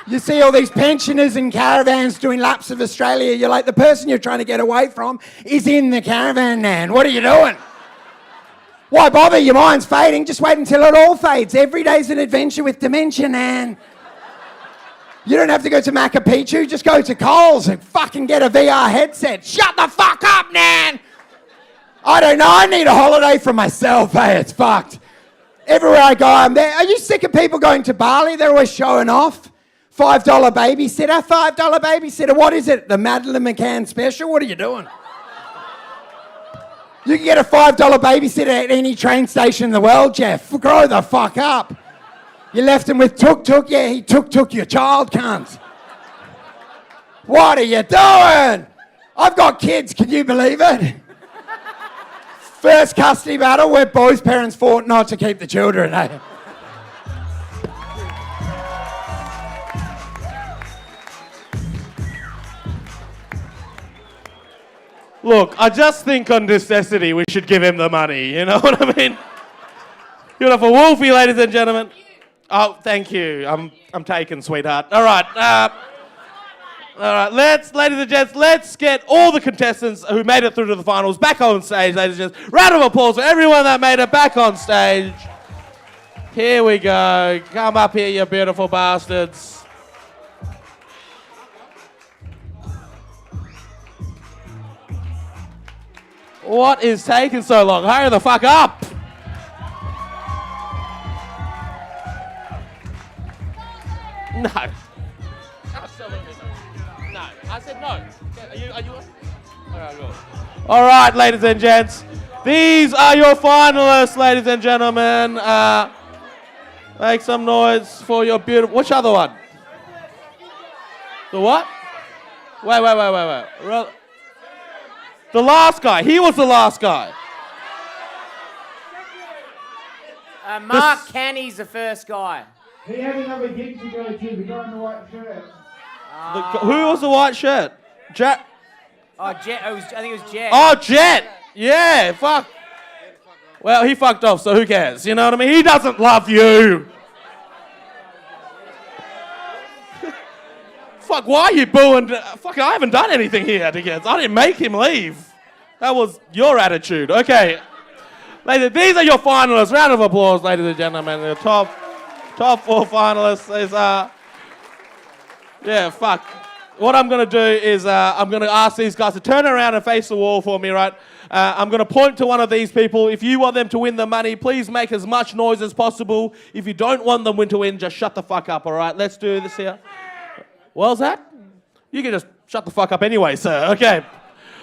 You see all these pensioners in caravans doing laps of Australia. You're like, the person you're trying to get away from is in the caravan, Nan. What are you doing? Why bother? Your mind's fading. Just wait until it all fades. Every day's an adventure with dementia, Nan. You don't have to go to Machu Picchu. Just go to Coles and fucking get a VR headset. Shut the fuck up, Nan! I don't know, I need a holiday for myself, hey, it's fucked. Everywhere I go, I'm there. Are you sick of people going to Bali? They're always showing off. $5 babysitter, $5 babysitter. What is it, the Madeleine McCann special? What are you doing? You can get a $5 babysitter at any train station in the world, Jeff. Grow the fuck up. You left him with tuk-tuk? Yeah, he took your child, cunt. What are you doing? I've got kids, can you believe it? First custody battle where both parents fought not to keep the children, eh? Look, I just think on necessity we should give him the money, you know what I mean? Beautiful Wolfie, ladies and gentlemen. Oh, thank you. I'm taken, sweetheart. All right. Ladies and gents, let's get all the contestants who made it through to the finals back on stage, ladies and gents. Round of applause for everyone that made it back on stage. Here we go. Come up here, you beautiful bastards. What is taking so long? Hurry the fuck up. No. Absolutely not. No. I said no. Are you? Okay, good. All right, ladies and gents. These are your finalists, ladies and gentlemen. Make some noise for your beautiful... Which other one? The what? Wait. The last guy. He was the last guy. Mark Canny's the first guy. He had another gig to go to, the guy in the white shirt. Who was the white shirt? Jet. Oh, Jet. I think it was Jet. Oh, Jet. Yeah, fuck. Well, he fucked off, so who cares? You know what I mean? He doesn't love you. Fuck, why are you booing? Fuck, I haven't done anything here to get. I didn't make him leave. That was your attitude. Okay. Ladies, these are your finalists. Round of applause, ladies and gentlemen. The top 4 finalists is, yeah, fuck. What I'm going to do is I'm going to ask these guys to turn around and face the wall for me, right? I'm going to point to one of these people. If you want them to win the money, please make as much noise as possible. If you don't want them to win, just shut the fuck up, all right? Let's do this here. What's that? You can just shut the fuck up anyway, sir. Okay.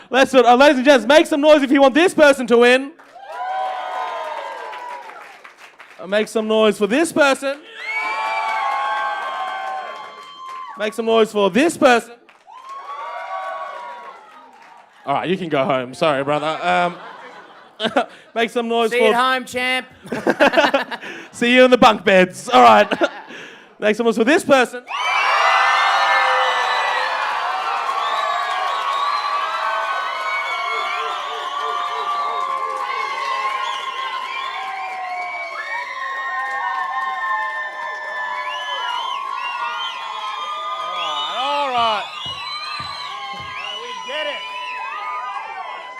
Let's do it. Ladies and gents, make some noise if you want this person to win. Make some noise for this person. Make some noise for this person. All right, you can go home. Sorry, brother. Make some noise for... See you at home, champ. See you in the bunk beds. All right. Make some noise for this person.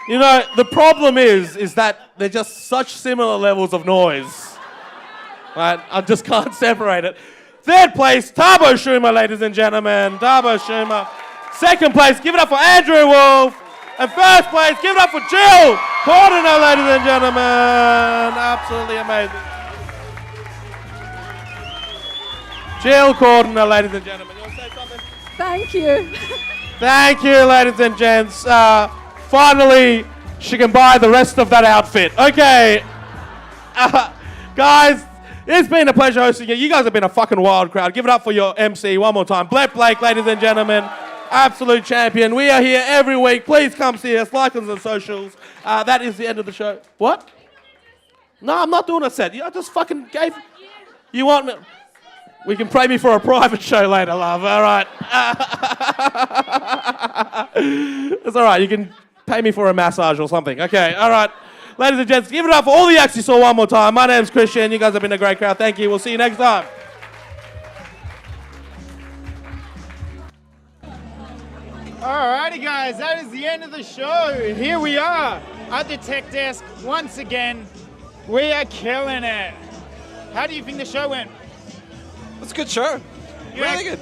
You know, the problem is that they're just such similar levels of noise. Right? I just can't separate it. Third place, Tabo Schumer, ladies and gentlemen. Tabo Schumer. Second place, give it up for Andrew Wolf. And first place, give it up for Jill Cordiner, ladies and gentlemen. Absolutely amazing. Jill Cordiner, ladies and gentlemen. You want to say something? Thank you. Thank you, ladies and gents. Finally, she can buy the rest of that outfit. Okay. Guys, it's been a pleasure hosting you. You guys have been a fucking wild crowd. Give it up for your MC one more time. Blake, ladies and gentlemen. Absolute champion. We are here every week. Please come see us. Like us on socials. That is the end of the show. What? No, I'm not doing a set. I just fucking gave... You want me... We can pray me for a private show later, love. All right. It's all right. You can... Pay me for a massage or something. Okay, all right. Ladies and gents, give it up for all the acts you saw one more time. My name's Christian. You guys have been a great crowd. Thank you. We'll see you next time. Alrighty, guys, that is the end of the show. Here we are at the tech desk once again. We are killing it. How do you think the show went? It's a good show. Really good.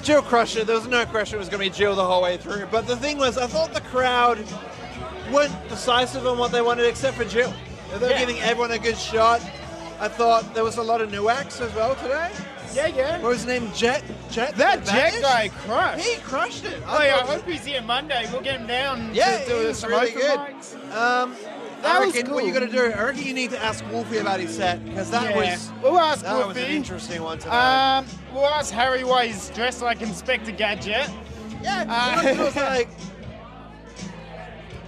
Jill crushed it. There was no question it was going to be Jill the whole way through. But the thing was, I thought the crowd weren't decisive on what they wanted except for Jill. They were giving everyone a good shot. I thought there was a lot of new acts as well today. Yeah. What was his name? Jet? That Jet guy crushed. He crushed it. I hope he's here Monday. We'll get him down to do was the really good. That I was reckon cool. what you got to do, I reckon you need to ask Wolfie about his set, because that was We'll ask that was Wolfie. an interesting one today. We'll ask Harry why he's dressed like Inspector Gadget. Yeah, it was like,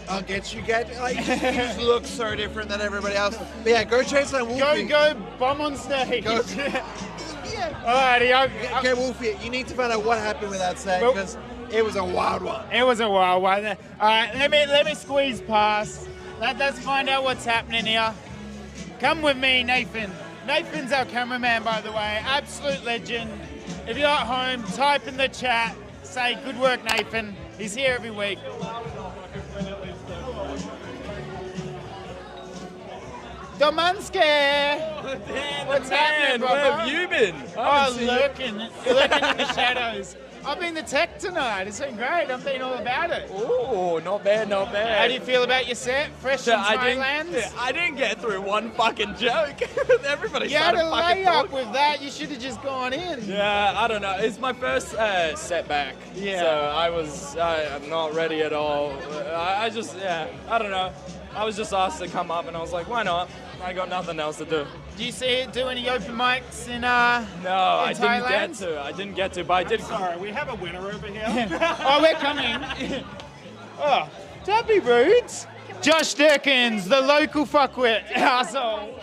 I'll get you, Gadget. Like, he just looks so different than everybody else. But yeah, go chase that Wolfie. Go bomb on stage. Alrighty, okay, Wolfie, you need to find out what happened with that set, because it was a wild one. It was a wild one. Alright, let me squeeze past. Let's find out what's happening here. Come with me, Nathan. Nathan's our cameraman, by the way. Absolute legend. If you're at home, type in the chat. Say, good work, Nathan. He's here every week. Domanski! What's happening, brother? Where have you been? Lurking in the shadows. I've been the tech tonight. It's been great. I've been all about it. Oh, not bad, not bad. How do you feel about your set? Fresh from Thailand? I didn't get through one fucking joke. Everybody You had started a fucking layup talking. with that. You should have just gone in. Yeah, I don't know. It's my first setback. Yeah. So I'm not ready at all. I don't know. I was just asked to come up, and I was like, why not? I got nothing else to do. Do you do any open mics in No, I didn't get to, but I did. Sorry, we have a winner over here. Oh, we're coming. Oh, don't be rude. Josh Durkins, the local fuckwit asshole.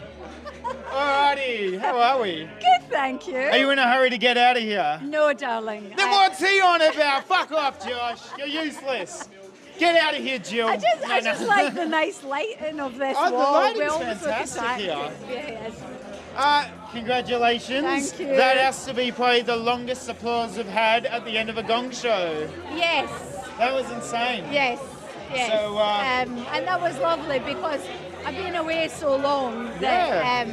Alrighty, how are we? Good, thank you. Are you in a hurry to get out of here? No, darling. Then what's he on about? Fuck off, Josh. You're useless. Get out of here, Jill. I just like the nice lighting of this Oh, the wall. lighting's We're almost fantastic looking here. back. Yes. Congratulations. Thank you. That has to be probably the longest applause we've had at the end of a Gong Show. Yes. That was insane. Yes. Yes. So, and that was lovely because I've been away so long that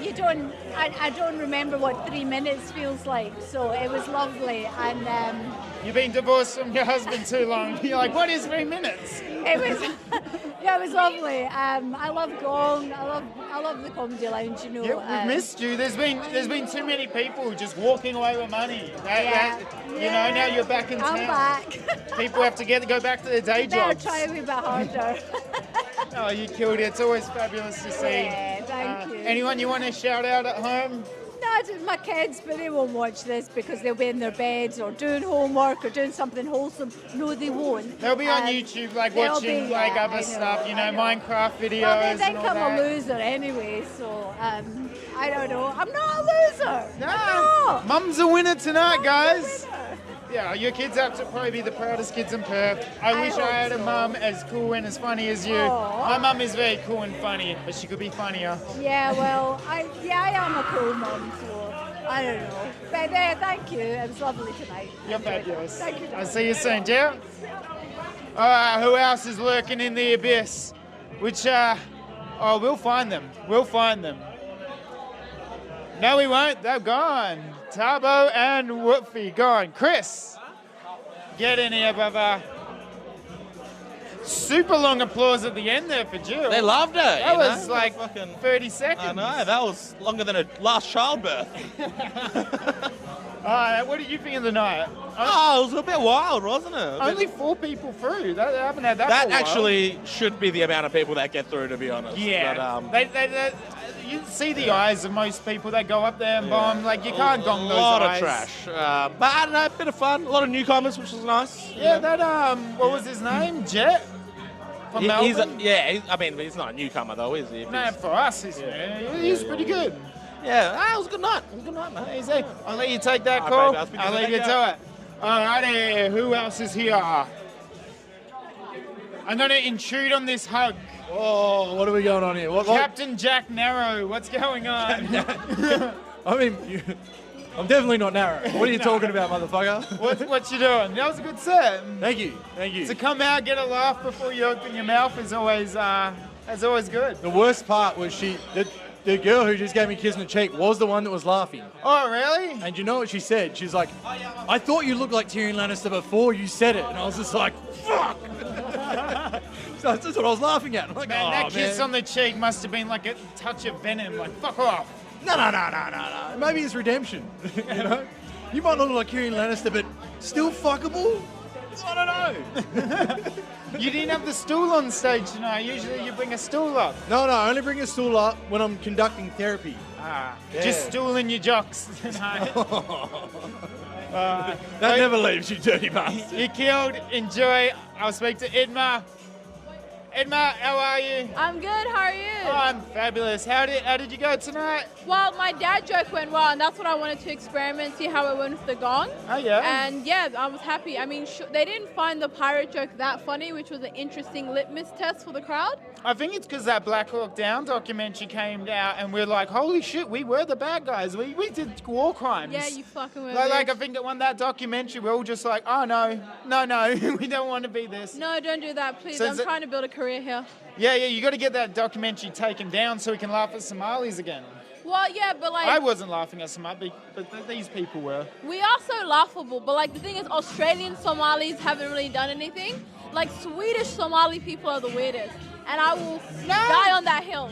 you don't. I don't remember what 3 minutes feels like. So it was lovely, and You've been divorced from your husband too long. You're like, what is 3 minutes? it was. Yeah, it was lovely. I love Gong. I love the Comedy Lounge. You know. Yeah, we missed you. There's been too many people just walking away with money. You know, now you're back in town. I'm back. People have to go back to their day Better jobs. try a wee bit harder. Oh, you killed it. It's always fabulous to see. Yeah, thank you. Anyone you want to shout out at home? No, just my kids, but they won't watch this because they'll be in their beds or doing homework or doing something wholesome. No, they won't. They'll be on YouTube, like they'll watching be, like yeah, other I know, stuff, you know, I know. Minecraft videos. Well, they and think all I'm that. a loser anyway, so I don't know. I'm not a loser. No, Mum's a winner tonight, guys. Yeah, your kids have to probably be the proudest kids in Perth. I wish I had a mum as cool and as funny as you. Aw. My mum is very cool and funny, but she could be funnier. Yeah, well, I am a cool mum, so I don't know. But there, thank you. It was lovely tonight. You're fabulous. Thank you. I'll see you soon, Jill. All right, who else is lurking in the abyss? Which, we'll find them. We'll find them. No, we won't. They're gone. Tabo and Woofy gone. Chris, get in here, brother. Super long applause at the end there for Jill. They loved it. That you was know? like Fucking 30 seconds. I know, that was longer than a last childbirth. What did you think of the night? Oh, it was a bit wild, wasn't it? Only 4 people through. I haven't had that for a That while. actually should be the amount of people that get through, to be honest. Yeah. But, you see the eyes of most people that go up there and bomb. Like, you can't gong those a lot eyes. of trash. But I don't know, a bit of fun. A lot of newcomers, which was nice. Yeah, that, what was his name? Jet? From Melbourne? He's not a newcomer, though, is he? No, for us, he's pretty good. Yeah, it was a good night. It was a good night, man. Easy. I'll let you take that All call. right, baby, I'll leave you to it. Alrighty, who else is here? I'm going to intrude on this hug. Oh, what are we going on here? What? Captain Jack Narrow, what's going on? I mean, I'm definitely not narrow. What are you talking about, motherfucker? What you doing? That was a good set. Thank you, thank you. To come out, get a laugh before you open your mouth is always good. The worst part was the girl who just gave me a kiss on the cheek was the one that was laughing. Oh, really? And you know what she said? She's like, I thought you looked like Tyrion Lannister before you said it. And I was just like, fuck. So that's what I was laughing at. I'm like, Man, oh, that kiss man. on the cheek must have been like a touch of venom. Like, fuck off. No. Maybe it's redemption. You know? You might not look like Tyrion Lannister, but still fuckable? I don't know. You didn't have the stool on stage tonight. Usually you bring a stool up. No, I only bring a stool up when I'm conducting therapy. Just stooling your jocks tonight. That never leaves you, dirty bastard. You killed. Enjoy. I'll speak to Idma. Idma, how are you? I'm good, how are you? Oh, I'm fabulous. How did you go tonight? Well, my dad joke went well, and that's what I wanted to experiment, see how it went with the gong. Oh, yeah? And yeah, I was happy. I mean, they didn't find the pirate joke that funny, which was an interesting litmus test for the crowd. I think it's because that Black Hawk Down documentary came out, and we're like, holy shit, we were the bad guys. We did war crimes. Yeah, you fucking were. Like I think that when that documentary, we're all just like, oh, no, we don't want to be this. No, don't do that, please. So I'm trying to build a career here. Yeah, you got to get that documentary taken down so we can laugh at Somalis again. Well, yeah, but like... I wasn't laughing at Somali, but these people were. We are so laughable, but like the thing is, Australian Somalis haven't really done anything. Like Swedish Somali people are the weirdest. And I will die on that hill.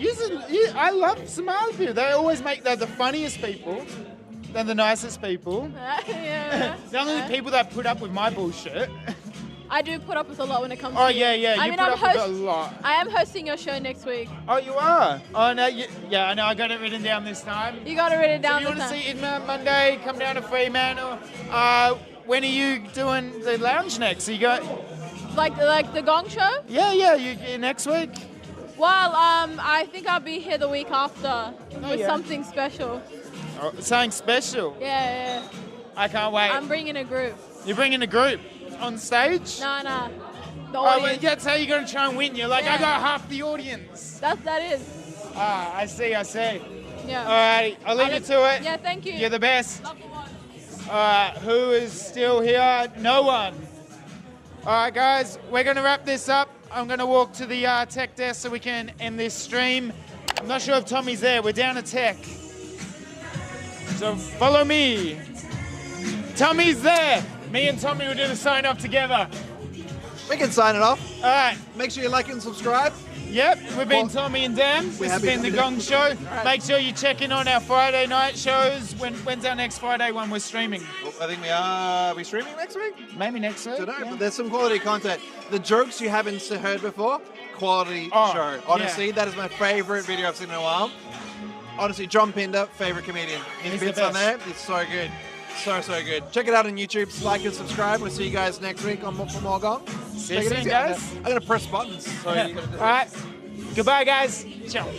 I love Somali people. They always they're the funniest people. They're the nicest people. Yeah. The only people that put up with my bullshit. I do put up with a lot when it comes Oh, to you. yeah, yeah, I you mean, put I'm up with a lot. I am hosting your show next week. Oh, you are? Oh, no, yeah, I know, I got it written down this time. You got it written down So if this you want time. to see Idma Monday, come down to Fremantle. When are you doing the lounge next? You got... Like the Gong Show? Yeah, you next week? Well, I think I'll be here the week after with yeah. something special. Oh, something special? Yeah. I can't wait. I'm bringing a group. You're bringing a group on stage? Nah. The Oh, well, audience. that's how you're going to try and win. You're like, Yeah. I got half the audience. That is. Ah, I see. Yeah. Alrighty, I'll leave you to it. Yeah, thank you. You're the best. Who is still here? No one. Alright, guys, we're going to wrap this up. I'm going to walk to the tech desk so we can end this stream. I'm not sure if Tommy's there. We're down to tech. So follow me. Tommy's there. Me and Tommy will do the sign off together. We can sign it off. All right. Make sure you like and subscribe. Yep, we've been Tommy and Dan. This has been the Gong Show. Make sure you check in on our Friday night shows. When's our next Friday one we're streaming? Well, I think we are. Are we streaming next week? Maybe next week. Don't know, yeah. but there's some quality content. The jokes you haven't heard before, quality show. Honestly, that is my favorite video I've seen in a while. Honestly, John Pinder, favorite comedian. His He's the bits on there, best. it's so good. So good. Check it out on YouTube. Like and subscribe. We'll see you guys next week for more Gong. See you Take it soon, easy. guys. I'm going to press buttons. So you gotta do All right. Goodbye, guys. Ciao.